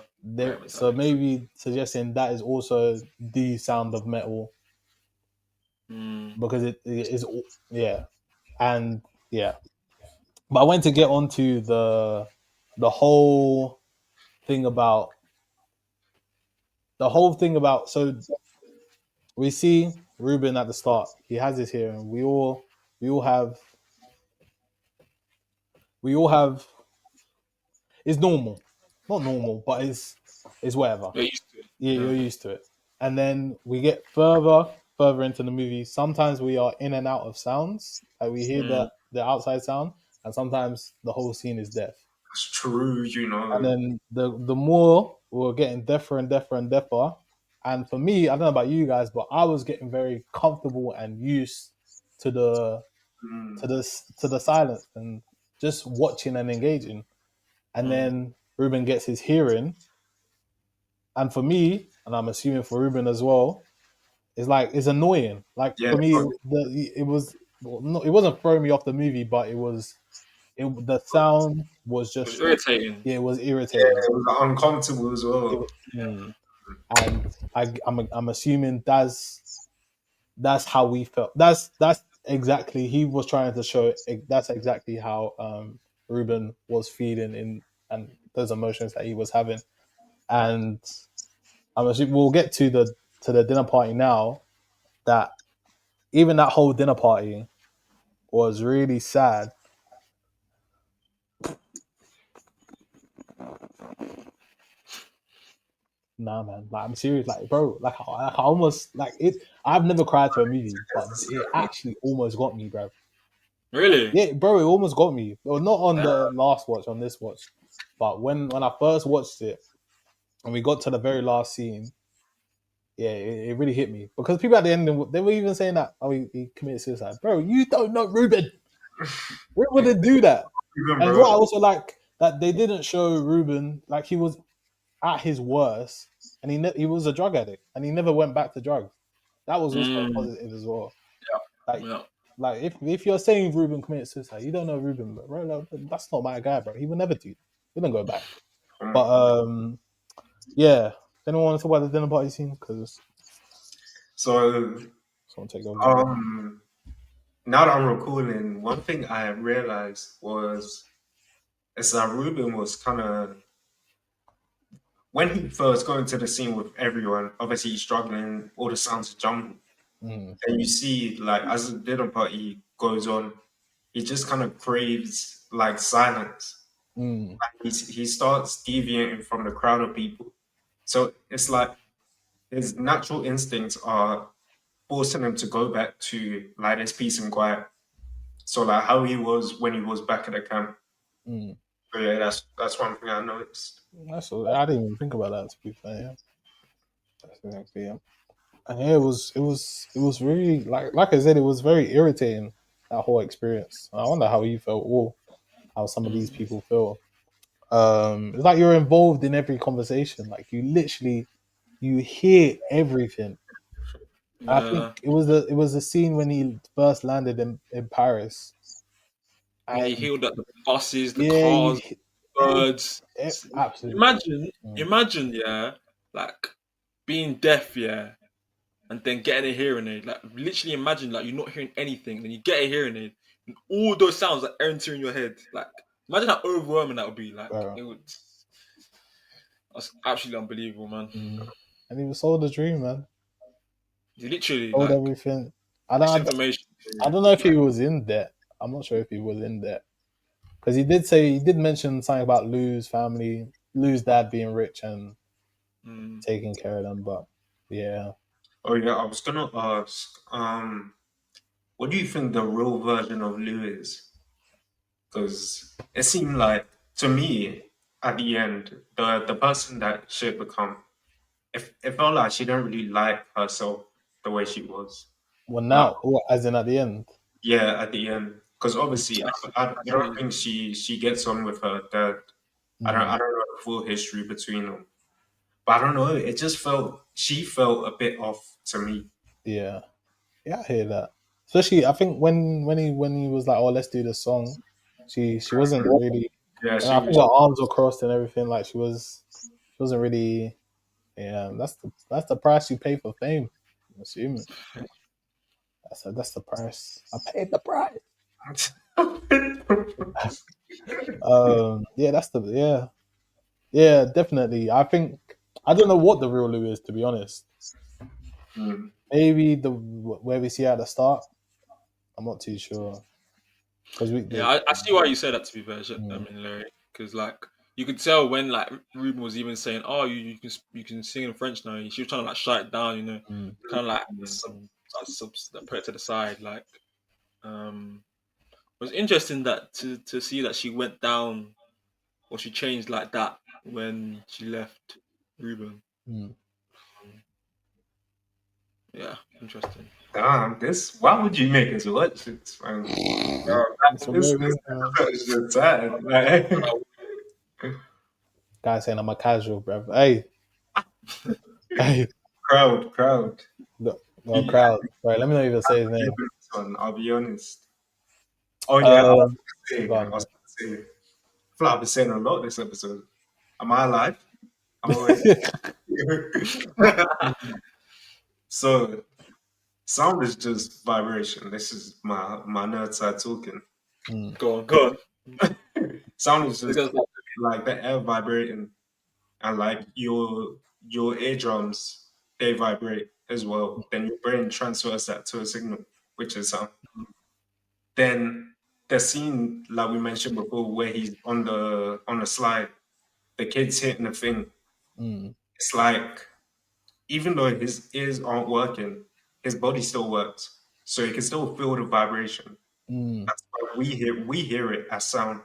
So maybe suggesting that is also the sound of metal because it is, and But I went to get onto the whole thing about so we see Ruben at the start. He has his hearing. We all have it's normal. Not normal, but it's whatever. You're used to it. Yeah, you're used to it. And then we get further into the movie. Sometimes we are in and out of sounds. Like we hear the outside sound, and sometimes the whole scene is deaf. That's true, And then the more we're getting deafer and deafer and deafer. And for me, I don't know about you guys, but I was getting very comfortable and used to the silence and just watching and engaging. And then Ruben gets his hearing. And for me, and I'm assuming for Ruben as well, it's annoying. Like for me, it wasn't throwing me off the movie, but it was the sound was It was just irritating. it was Yeah, irritating. it was uncomfortable as It, well. and I'm assuming that's how we felt. That's exactly he was trying to show. That's exactly how Ruben was feeling in and those emotions that he was having. And I'm assuming we'll get to the dinner party now. That even that whole dinner party was really sad. Nah, man. Like I'm serious. Like, bro. I almost like it. I've never cried to a movie, but it actually almost got me, bro. Really? Yeah, bro. It almost got me. Well, not on Yeah. the last watch, on this watch, but when I first watched it and we got to the very last scene, yeah, it really hit me because people at the end they were even saying that he committed suicide, bro. You don't know Ruben. Ruben wouldn't do that. Even, And bro. what I also like that they didn't show Ruben like he was at his worst, and he was a drug addict, and he never went back to drugs. That was also a Mm, positive as well. yeah. Like, Yeah. like if you're saying Ruben committed suicide, you don't know Ruben, but bro, like, that's not my guy, bro. He would never do that. He wouldn't go back. But yeah. Anyone want to talk about the dinner party scene? Because So, someone take over. now that I'm recalling, one thing I realized was is that Ruben was kind of when he first got into the scene with everyone. Obviously, he's struggling. All the sounds are jumbled, Mm, and you see, like as the dinner party goes on, he just kind of craves like silence. mm, He starts deviating from the crowd of people. So it's like his natural instincts are forcing him to go back to like this peace and quiet. So like how he was when he was back at the camp. mm. So yeah, that's one thing I noticed. That's all, I didn't even think about that. To be fair, yeah. That's exactly yeah. And yeah, it was really like I said, it was very irritating that whole experience. I wonder how you felt, or how some of these Mm, people feel. It's like you're involved in every conversation. Like you hear everything. I think yeah. it was a scene when he first landed in Paris, When he and healed up the buses, the yeah, cars, it, birds. absolutely. Imagine, Mm, imagine, yeah, like being deaf, yeah, and then getting a hearing aid. Like literally imagine like you're not hearing anything, then you get a hearing aid, and all those sounds like enter in your head. Like imagine how overwhelming that would be. Like bro. it would. That's absolutely unbelievable, man. And he was sold a dream, man. Literally, Sold like everything. this information. I don't know if he was in debt. I'm not sure if he was in debt because he did mention something about Lou's family, Lou's dad being rich and Mm. taking care of them. But yeah, Oh yeah, I was gonna ask, what do you think the real version of Lou is? Because it seemed like to me at the end, the person that she had become, it felt like she didn't really like herself the way she was. well Like now, as in at the end. yeah, at the end, because obviously I I don't see. think she gets on with her dad. I Mm, don't know the full history between them, but I don't know. It just felt she felt a bit off to me. yeah, yeah, I hear that. Especially, I think when he was like, "Oh, let's do the song," she wasn't really. Yeah, And she I think was. her arms were crossed and everything. Like she wasn't really. Yeah, that's the price you pay for fame. I'm assuming that's the price. I paid the price. Yeah, yeah, definitely. I think I don't know what the real Lou is, to be honest. Hmm. Maybe the where we see at the start. I'm not too sure because Yeah, I see why you said that. To be fair, I mm, mean, Larry, because like you could tell when like Ruben was even saying, "Oh, you can sing in French now." She was trying to like shut it down, mm, kind of like put it to the side. Like, it was interesting that to see that she went down or she changed like that when she left Ruben. mm. Yeah, interesting. Damn, this. Why would you make us watch this, man? Yeah, It's a This very is good man. just sad. Like, Guy saying I'm a casual, bro. Hey, hey, crowd. no He, crowd. Right, let me not even say his name. I'll be honest. Oh yeah, Um, I go was on. gonna saying, I've been saying a lot this episode. Am I alive? I'm awake. So sound is just vibration. This is my nerd side talking. Go on, go on. Sound is just Because like, like the air vibrating, and like your eardrums, they vibrate as well. Then your brain transfers that to a signal, which is sound. Then the scene like we mentioned before, where he's on the slide, the kid's hitting the thing. It's like even though his ears aren't working, his body still works, so he can still feel the vibration. That's why we hear it as sound.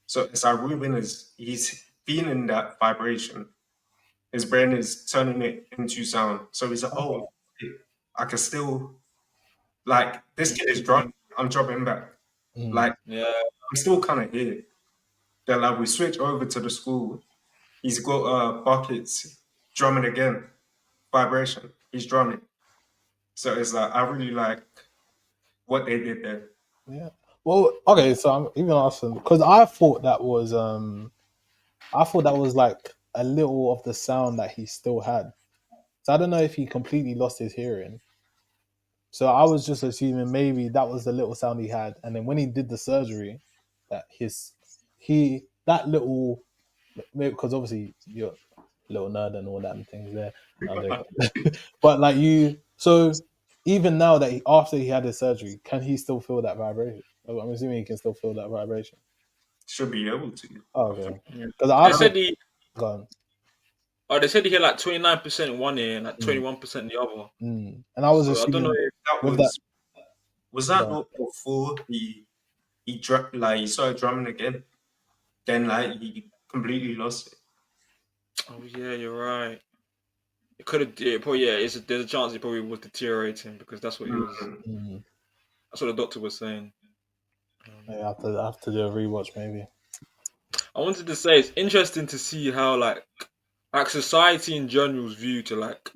So it's like Ruben he's feeling that vibration. His brain is turning it into sound. So he's like, oh, I can still like this kid is drumming. I'm dropping back. Like yeah, I'm still kind of here. Then like we switch over to the school. He's got buckets drumming again, vibration. He's drumming. So it's like I really like what they did there. Yeah. Well, okay, so I'm even asking because I thought that was like a little of the sound that he still had. So I don't know if he completely lost his hearing. So I was just assuming maybe that was the little sound he had, and then when he did the surgery, that that little, because obviously you're a little nerd and all that and things there, but like so even now that after he had his surgery, can he still feel that vibration? I'm assuming he can still feel that vibration. Should be able to. Oh, okay. yeah. Because They I said he. gone. Oh, they said he had like 29% in one ear and like 21% in the other. And I was So I don't know assuming if That with that. was that not before he started drumming again? Then like he completely lost it. Oh yeah, you're right. It could have. Yeah, probably. Yeah, there's a chance it probably was deteriorating because that's what he was. That's what the doctor was saying. I have to do a rewatch maybe. I wanted to say it's interesting to see how like society in general's view to like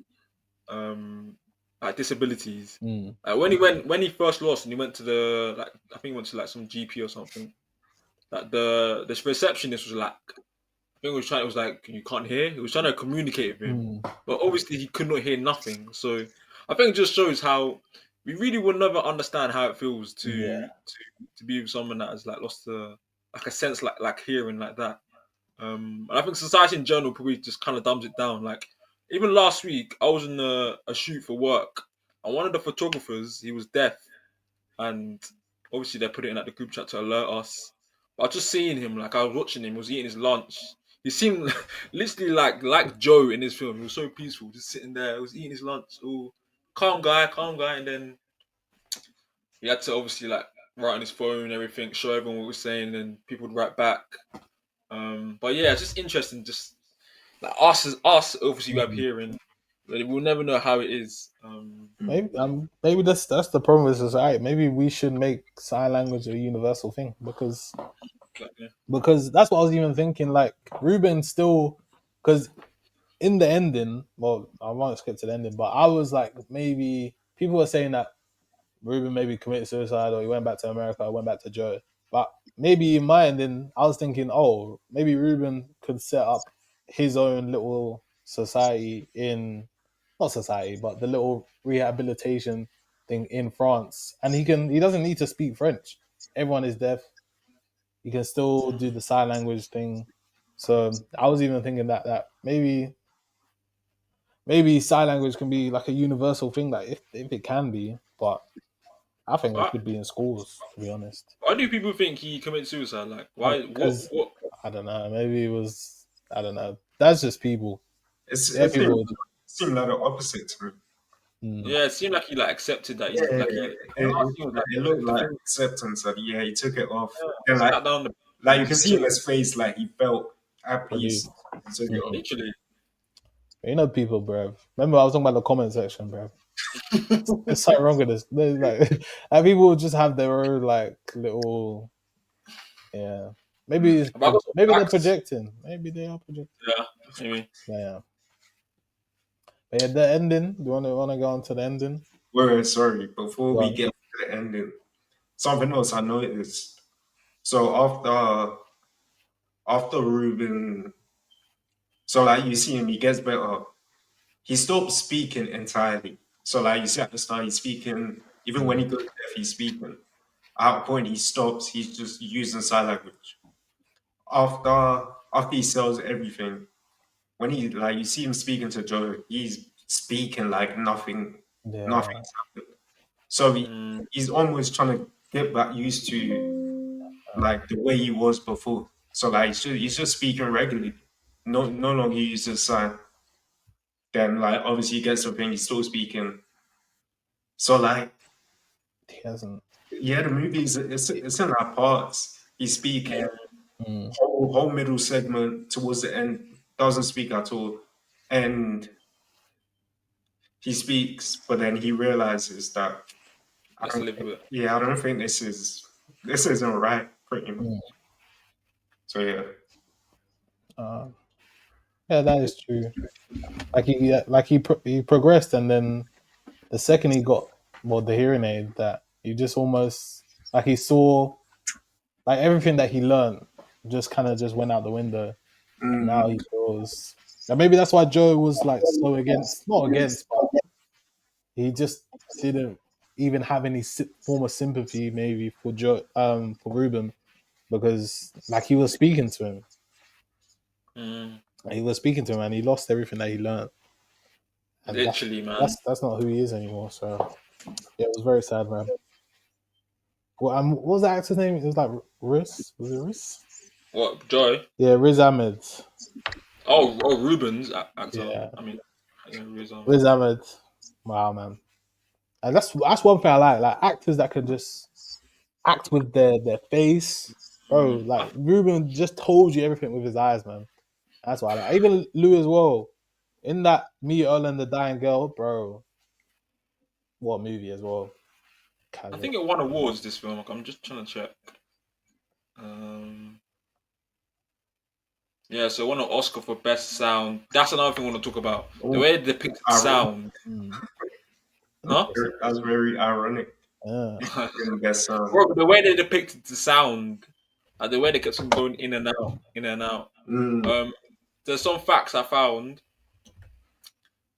disabilities. Like when he first lost and he went to the like I think he went to like some GP or something. Like the receptionist was like I think it was like you can't hear. He was trying to communicate with him, but obviously he could not hear nothing. So I think it just shows how we really will never understand how it feels to be with someone that has like lost like a sense like hearing like that. And I think society in general probably just kind of dumbs it down. Like even last week, I was in a shoot for work, and one of the photographers he was deaf, and obviously they put it in like the group chat to alert us. But I was just seeing him, like I was watching him, he was eating his lunch. He seemed literally like Joe in his film. He was so peaceful, just sitting there. He was eating his lunch, all calm guy, and then he had to obviously like write on his phone and everything, show everyone what he was saying, and people would write back. But yeah, it's just interesting. Just like us obviously we have hearing, but we'll never know how it is. Maybe that's the problem with society. Maybe we should make sign language a universal thing because that's what I was even thinking. Like Ruben still, because in the ending, well, I won't skip to the ending, but I was like, maybe people were saying that Ruben maybe committed suicide or he went back to America or went back to Joe. But maybe in my ending, I was thinking, oh, maybe Ruben could set up his own little society not society, but the little rehabilitation thing in France. And he doesn't need to speak French. Everyone is deaf. He can still do the sign language thing. So I was even thinking that maybe sign language can be like a universal thing, like if it can be, but I think it should be in schools, to be honest. Why do people think he committed suicide? Like, why? Because What? I don't know. Maybe it was. I don't know. That's just people. Yeah, It people. seemed like the opposite to me. Yeah, it seemed like he like accepted that he's Yeah, like he. Last thing was like it looked like the acceptance that yeah, he took it off. yeah, Then sat down like you can see in his face like he felt at Really. peace. He took it off. literally. You know, people, bruv. Remember, I was talking about the comment section, bruv. There's something wrong with this. There's like, and people just have their own like little. Yeah. Maybe But I got some maybe they're facts. projecting. Maybe they are projecting. Yeah, maybe. Yeah. But yeah, the ending. Do you want to go on to the ending? Well, sorry, before Go we on. get to the ending, something else I noticed. So after Ruben, so like you see him, he gets better. He stops speaking entirely. So like you see at the start, he's speaking. Even when he goes deaf, he's speaking. At a point, he stops. He's just using sign language. After he sells everything, when he like you see him speaking to Joe, he's speaking like nothing, Yeah, nothing's happened. So Mm, he's almost trying to get back used to like the way he was before. So like he's just speaking regularly. No longer uses sign. Then like obviously he gets something, he's still speaking. So like he hasn't. yeah, the movie is it's in our parts. He's speaking Mm, whole middle segment towards the end doesn't speak at all, and he speaks, but then he realizes that let's live with it. I don't think this isn't right, pretty much. mm. So yeah, Uh, yeah, that is true. He progressed, and then the second he got the hearing aid, that he just almost like he saw like everything that he learned just kind of just went out the window, and now mm, he feels. And maybe that's why Joe was like so against, not against, but he just didn't even have any form of sympathy maybe for for Ruben, because like Mm, he was speaking to him, and he lost everything that he learned, and literally, man. that's not who he is anymore. So yeah, it was very sad, man. Well, what was the actor's name? It was like Riz. Was it Riz? What, Joy? Yeah, Riz Ahmed. Oh, Ruben's actor. Yeah, I mean, yeah, Riz Ahmed. Riz Ahmed. Wow, man. And that's one thing I like actors that can just act with their face, bro. Mm. Like Ruben just told you everything with his eyes, man. That's why I like. Even Lou as well. In that Me, Earl, and the Dying Girl, bro. What movie as well? I Casual. think it won awards, this film. I'm just trying to check. Um, yeah, so it won an Oscar for Best Sound. That's another thing I want to talk about. The oh, way they depicted ironic. sound. Mm. Huh? Interesting. That's very ironic. Yeah. In the best sound. Bro, the way they depicted the sound, the way they kept on going in and out, in and out. Mm. There's some facts I found.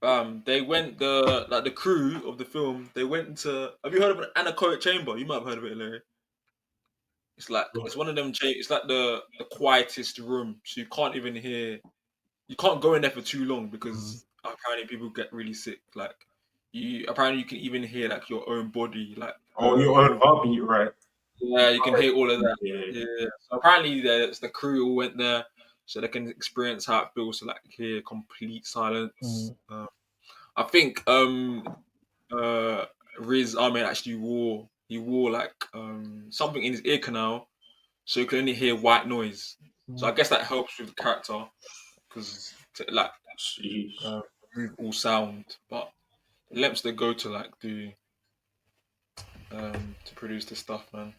They went the crew of the film. They went into. Have you heard of an anechoic chamber? You might have heard of it, Larry. It's one of them. It's like the quietest room, so you can't even hear. You can't go in there for too long Mm. because apparently people get really sick. Like you can even hear like your own body, like Oh, your own heartbeat, right? yeah, you can hear all of that. Yeah. Yeah. So apparently the crew all went there so they can experience how it feels to like hear complete silence. Mm. I think uh Riz Ahmed actually wore like something in his ear canal so you can only hear white noise. So I Mm. guess that helps with the character because like Sheesh. remove all sound, but the lengths they go to like do to produce this stuff, man.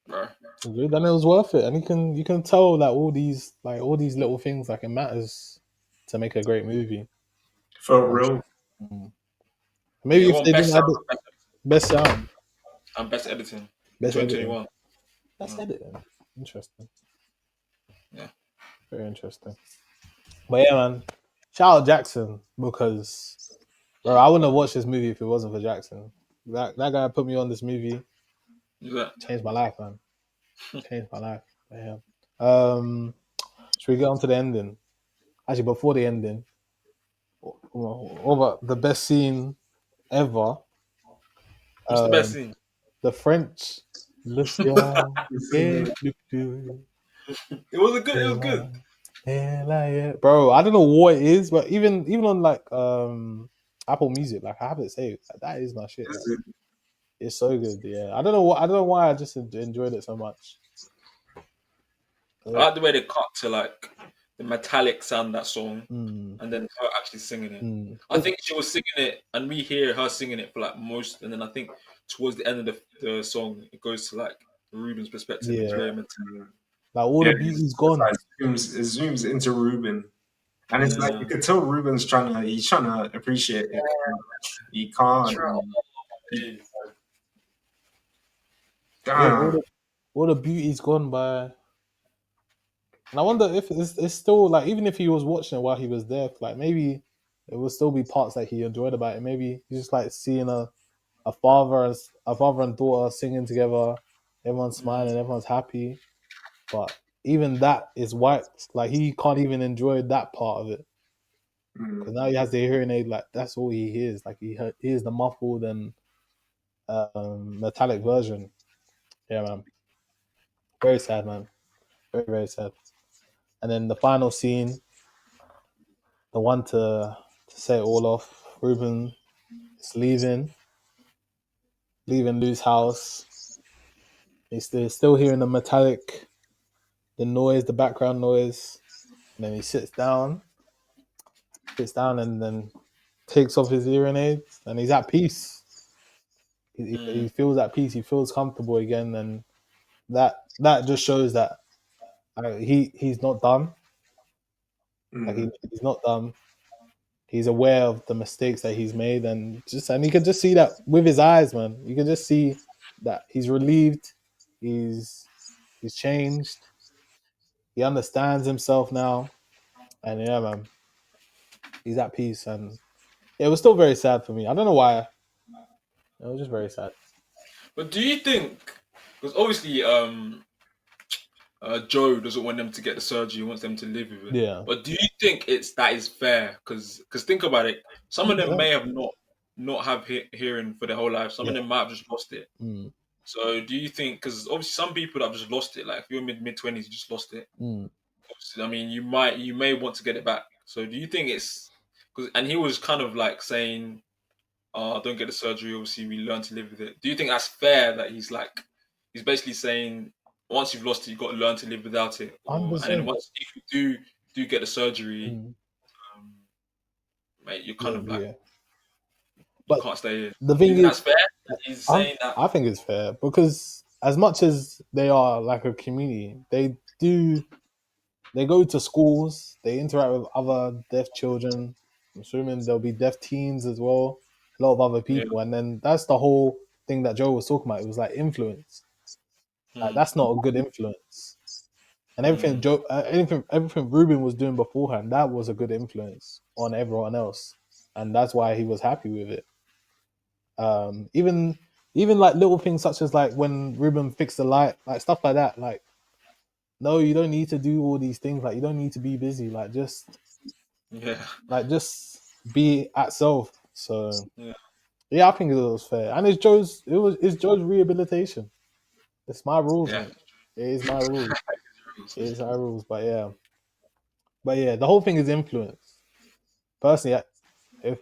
Bro. Good, and it was worth it. And you can tell that all these little things like it matters to make a great movie. For And real. mm, Yeah, maybe it if won they best didn't sound have the best sound, and best editing, best editing, 2021. best editing, interesting, Yeah. very interesting. But yeah, man, shout out Jackson, because bro, I wouldn't have watched this movie if it wasn't for Jackson. That guy put me on this movie, Is that? changed my life, man. Changed my life. Yeah. Should we get on to the ending? Actually, before the ending, over the best scene ever. What's the best Um, scene? the French. Lucien. Mm. It was a good. It was good. Bro, I don't know what it is, but even on like Apple Music, like I have it saved. Like, that is my shit. Like it's so good. Yeah, I don't know why I just enjoyed it so much. I like the way they cut to like the metallic sound of that song, Mm, and then her actually singing it. mm, I think she was singing it, and we hear her singing it for like most, and then I think towards the end of the song, it goes to like Ruben's perspective. It's yeah, very metallic. like all Yeah, the beauty's gone. it zooms into Ruben. And it's like Yeah. you can tell Ruben's he's trying to appreciate it. He can't. Jeez. Yeah, Damn. all the beauty's gone by. And I wonder if it's still like, even if he was watching it while he was there, like maybe it would still be parts that he enjoyed about it. Maybe he's just like seeing a father and daughter singing together, everyone's smiling, everyone's happy. But even that is wiped. Like he can't even enjoy that part of it because now he has the hearing aid. Like that's all he hears. Like he hears the muffled and metallic version. Yeah, man. Very sad, man. Very, very sad. And then the final scene, the one to set it all off, Ruben is leaving Lou's house. He's still hearing the metallic, the noise, the background noise. And then he sits down and then takes off his hearing aids and he's at peace. He feels at peace. He feels comfortable again. And that just shows that he's not dumb. Like he's not dumb. He's aware of the mistakes that he's made, and he can just see that with his eyes, man. You can just see that he's relieved. He's changed. He understands himself now, and yeah, man, he's at peace. And it was still very sad for me. I don't know why. It was just very sad. But do you think? Because obviously, Joe doesn't want them to get the surgery; he wants them to live with it. Yeah. But do you think that is fair? Because think about it. Some of them may have not have hearing for their whole life. Some of them might have just lost it. So do you think? Because obviously, some people have just lost it. Like if you're mid-20s, you just lost it. Obviously, I mean, you may want to get it back. So do you think it's because? And he was kind of like saying, don't get the surgery. Obviously, we learn to live with it. Do you think that's fair? That he's basically saying, once you've lost it, you've got to learn to live without it. And then if you do get the surgery, mate, you're kind of like, you can't stay here. The thing is, that's fair. He's saying that. I think it's fair because as much as they are like a community, they go to schools, they interact with other deaf children. I'm assuming there'll be deaf teens as well, a lot of other people, and then that's the whole thing that Joe was talking about. It was like influence. Like that's not a good influence. And everything everything Ruben was doing beforehand, that was a good influence on everyone else, and that's why he was happy with it. Even like little things such as like when Ruben fixed the light, like stuff like that. Like, no, you don't need to do all these things. Like, you don't need to be busy. Like, just be at self. So yeah, I think it was fair, and it's Joe's rehabilitation. It's my rules, man. It is my rules. It is our rules, but yeah, the whole thing is influence. Personally, if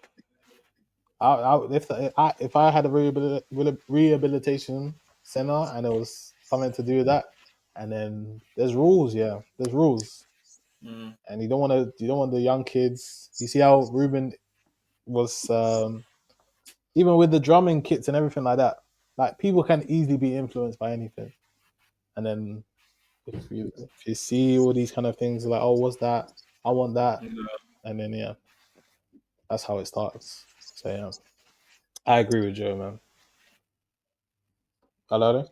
I had a rehabilitation center and it was something to do with that, and then there's rules, there's rules, and you don't want the young kids. You see how Ruben was, even with the drumming kits and everything like that. Like people can easily be influenced by anything, and then if you see all these kind of things, like, oh, what's that? I want that, and then that's how it starts. So yeah, I agree with Joe, man. Hello.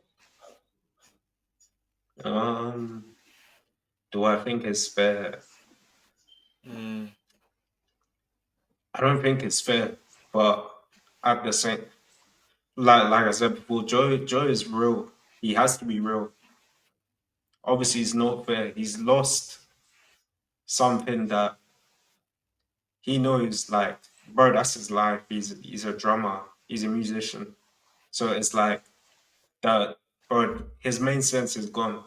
Do I think it's fair? I don't think it's fair, but at the same, like I said before, Joe is real. He has to be real. Obviously, it's not fair. He's lost something that he knows. Like, bro, that's his life. He's a drummer. He's a musician. So it's like that. Bro, his main sense is gone.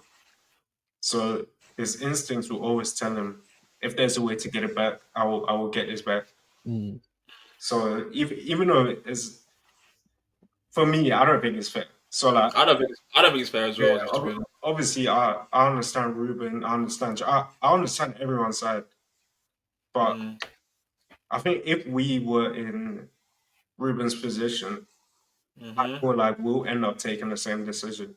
So his instincts will always tell him, if there's a way to get it back, I will get this back. So even though it's, for me, I don't think it's fair. So like, I don't think it's fair as well. Yeah, obviously, I understand Ruben. I understand. I understand everyone's side, but I think if we were in Ruben's position, I feel like we'll end up taking the same decision.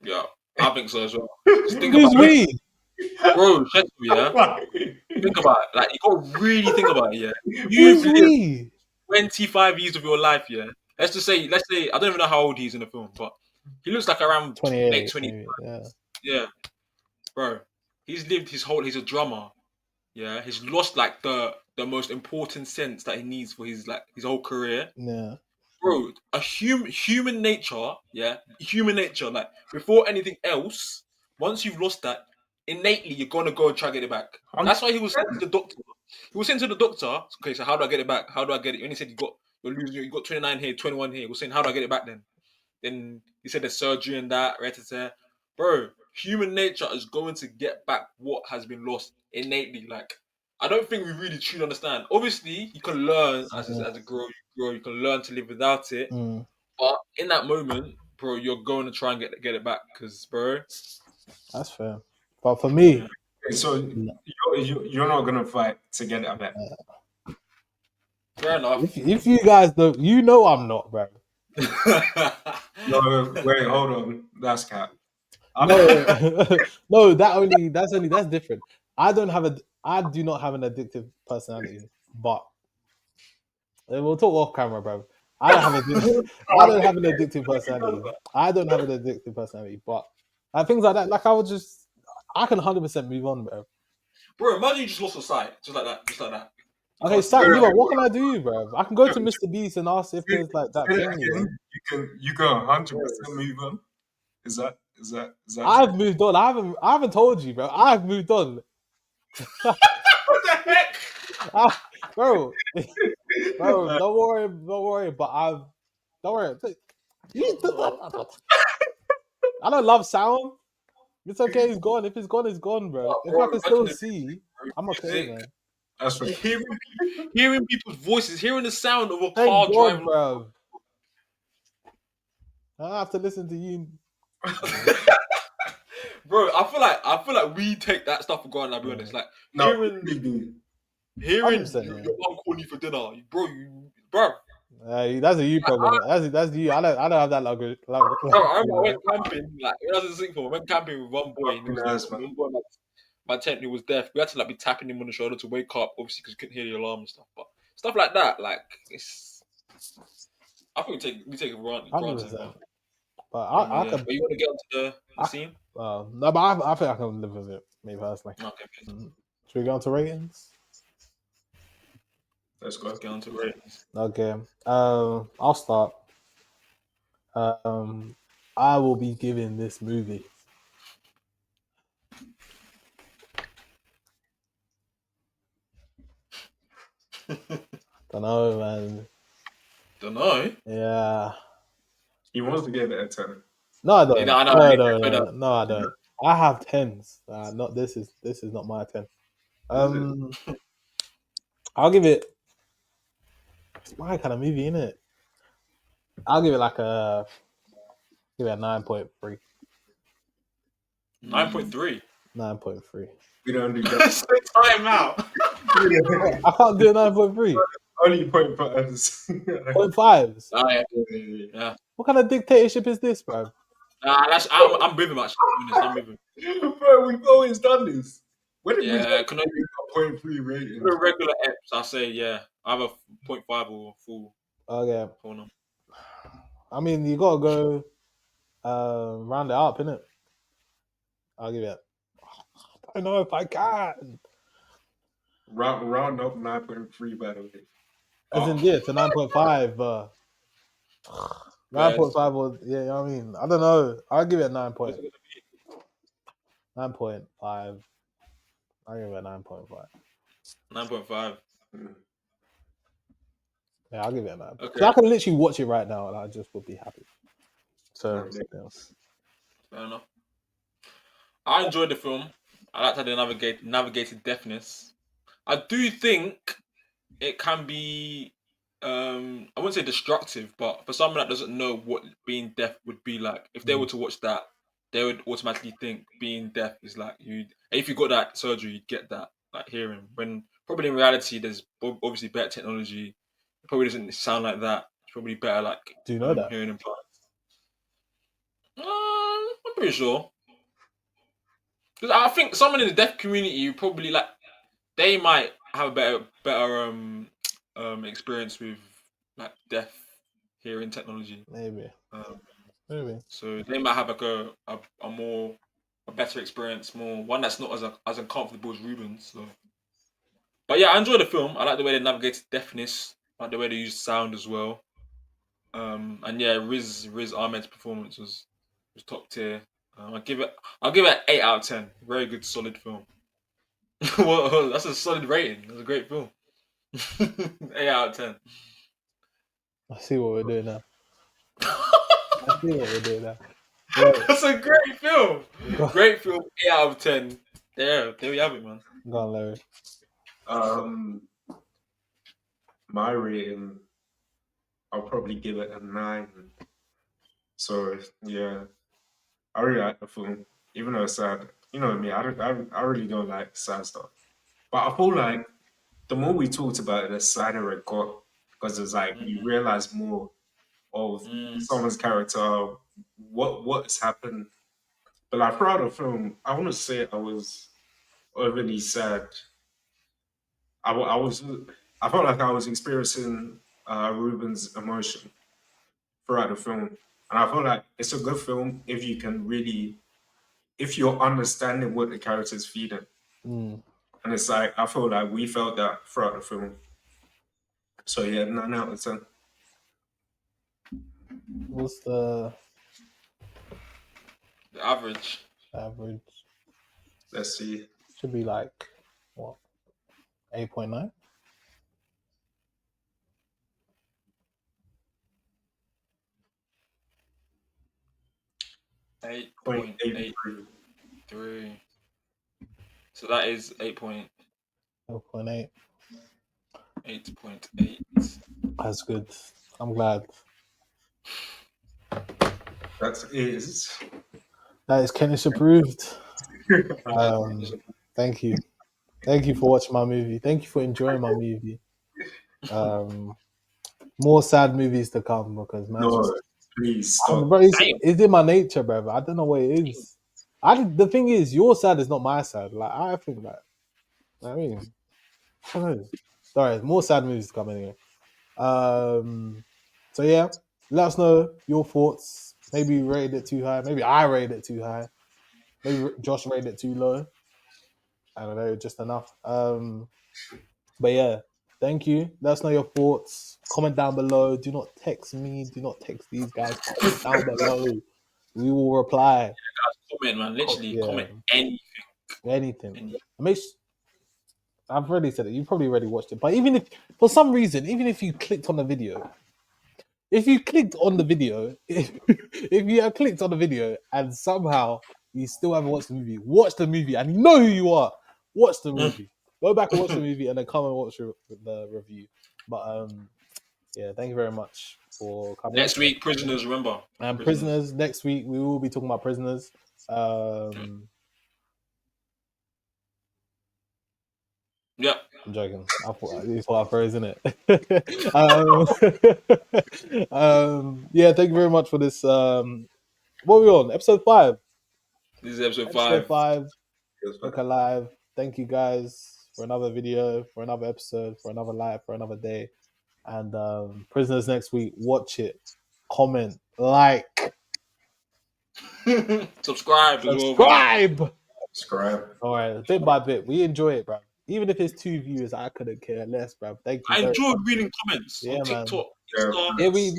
Yeah, I think so as well. Just think about it. Bro, think about it. Like, you gotta really think about it, You've lived 25 years of your life, Let's say, I don't even know how old he is in the film, but He looks like around 28, late 20. maybe, yeah. Yeah, bro. He's lived his whole. He's a drummer. Yeah, he's lost like the most important sense that he needs for his whole career. Yeah. Bro, human nature, yeah, human nature. Like before anything else, once you've lost that, innately you're gonna go and try to get it back. That's why he was saying to the doctor. He was saying to the doctor, okay, so how do I get it back? How do I get it? And he said you're losing. You got 29 here, 21 here. He was saying, how do I get it back then? Then he said there's surgery and that, right? Bro, human nature is going to get back what has been lost innately. Like, I don't think we really truly understand. Obviously, you can learn as a grow, you can learn to live without it. Mm. But in that moment, bro, you're going to try and get it back because, bro. That's fair. But for me, yeah. So you're not gonna fight to get it back. Fair enough. If you guys don't, you know I'm not, bro. No, wait, hold on. That's cap. No, no, that's different. I do not have an addictive personality, but we'll talk off camera, bro. I don't have I don't have an addictive personality. I don't have an addictive personality, but things like that, like I can 100% move on, bro. Bro, imagine you just lost your sight, just like that. You Okay, can't see. Sam, what can I do, bro? I can go to Mr. Beast and ask if there's like that thing. You can 100% move on. Is that I've moved on. I haven't told you, bro. I've moved on. What the heck? Bro, don't worry. But don't worry. I don't love sound. It's okay. It's gone. If it's gone, it's gone, bro. If I can still see, I'm okay, man. That's right. Hearing people's voices, hearing the sound of a Thank car God, driving. bro. I have to listen to you. Bro, I feel like we take that stuff for granted. I'll be honest. Like hearing your 100%, mom calling you for dinner, bro. That's a you problem. That's you. I don't have that luxury. Bro, I remember I went camping. Like when I was in Singapore, I went camping with one boy. And he was Nice, man. one boy, my tent, who was deaf. We had to like be tapping him on the shoulder to wake up, obviously because you couldn't hear the alarm and stuff. But stuff like that, like it's. I think we take it granted. 100%. But I I can. But you want to get onto the scene? No, but I think I can live with it. Me personally. Okay. Should we go on to ratings? Let's go. Let's get onto ratings. Okay. I'll start. I will be giving this movie. Don't know, man. Don't know. Yeah. He wants to get it at 10. No, I don't. No, No, I don't. I have 10s. Not this is not my 10. I'll give it. It's my kind of movie, isn't it? I'll give it like a 9.3. 9.3. 9.3. We don't do that. Time out. I can't do a 9.3. Only 0.5s. 0.5s. Yeah. What kind of dictatorship is this, bro? I'm with him actually. I'm with him. Bro, we've always done this. When did we Yeah, get a 0.3 rating? for a regular eps, I say yeah. I have a 0.5 or full. Okay. Hold on. I mean, you gotta go round it up, innit? I'll give it. I don't know if I can. Round up 9.3, by the way. As in, yeah, to 9.5. 9.5 was, yeah, you know what I mean? I don't know. I'll give it a 9.5. I'll give it a 9.5. 9.5. Yeah, I'll give it a 9. Okay. So I can literally watch it right now and I just would be happy. So, yeah. Fair enough. I enjoyed the film. I liked how they navigated deafness. I do think it can be I wouldn't say destructive, but for someone that doesn't know what being deaf would be like, if they were to watch that, they would automatically think being deaf is like if you got that surgery, you'd get that like hearing. When probably in reality, there's obviously better technology. It probably doesn't sound like that. It's probably better like Do you know that? hearing implants. I'm pretty sure. Because I think someone in the deaf community probably like they might have a better experience with like deaf hearing technology. Maybe. Maybe. So they might have like a better experience, one that's not as uncomfortable as Ruben's. So, but yeah, I enjoy the film. I like the way they navigated deafness. I like the way they used sound as well. And yeah, Riz Ahmed's performance was top tier. I'll give it an 8 out of 10. Very good, solid film. Well, that's a solid rating. That's a great film. 8 out of 10. I see what we're doing now. I see what we're doing now. Right. That's a great film. Go, Great film. 8 out of 10. There we have it, man. go on, Larry. My rating, I'll probably give it a 9. So yeah, I really like the film, even though it's sad. You know me, I really don't like sad stuff. But I feel like the more we talked about it, the sadder it got, because it's like you realize more of someone's character, what's happened. But like throughout the film, I want to say I was overly sad. I felt like I was experiencing Ruben's emotion throughout the film, and I feel like it's a good film if you can really, if you're understanding what the character's feeling. And it's like I feel like we felt that throughout the film. So yeah, 9 out of 10. What's the average? Average Let's see. should be like what, 8.9. 8.83. So that is 8.8. 8.8. 8.8. That's good. I'm glad. That is Kentish approved. Thank you. Thank you for watching my movie. Thank you for enjoying my movie. More sad movies to come because man, please stop. bro, it's in my nature, bro. I don't know what it is. The thing is, your sad is not my sad. Like I think that. I mean, I don't know. Sorry, more sad movies to come anyway. So yeah, let us know your thoughts. Maybe you rated it too high. Maybe I rated it too high. Maybe Josh rated it too low. I don't know, just enough. But yeah, thank you. Let us know your thoughts. Comment down below. Do not text me. Do not text these guys. Comment down below. We will reply. Comment, man. Literally, comment anything. I've already said it. You probably already watched it. But even if, for some reason, even if you clicked on the video, if you have clicked on the video and somehow you still haven't watched the movie, watch the movie and you know who you are. Watch the movie. Go back and watch the movie and then come and watch the review. But yeah, thank you very much for coming. Next week, Prisoners, remember. And Prisoners, next week, we will be talking about Prisoners. Yeah. I'm joking. I thought it's what I froze, isn't it? Yeah, thank you very much for this. What are we on? Episode 5. This is episode 5. Look alive. Thank you guys for another video, for another episode, for another live, for another day. And Prisoners next week. Watch it. Comment. Like. Subscribe. All right, bit by bit. We enjoy it, bro. Even if it's 2 viewers, I couldn't care less, bro. Thank you. I enjoyed reading comments on TikTok. Yeah, we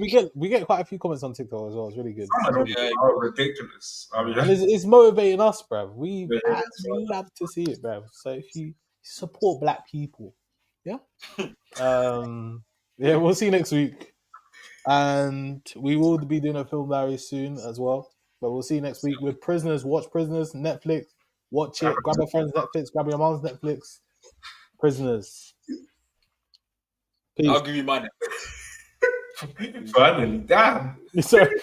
get quite a few comments on TikTok as well. It's really good. Some of them are ridiculous. I mean, and it's motivating us, bro. We love to see it, bro. So if you support Black people, yeah, yeah, we'll see you next week, and we will be doing a film diary soon as well. But we'll see you next week with Prisoners. Watch Prisoners, Netflix. Watch it. Grab your friend's Netflix. Grab your mom's Netflix. Prisoners. Peace. I'll give you mine. Finally, damn. Sorry.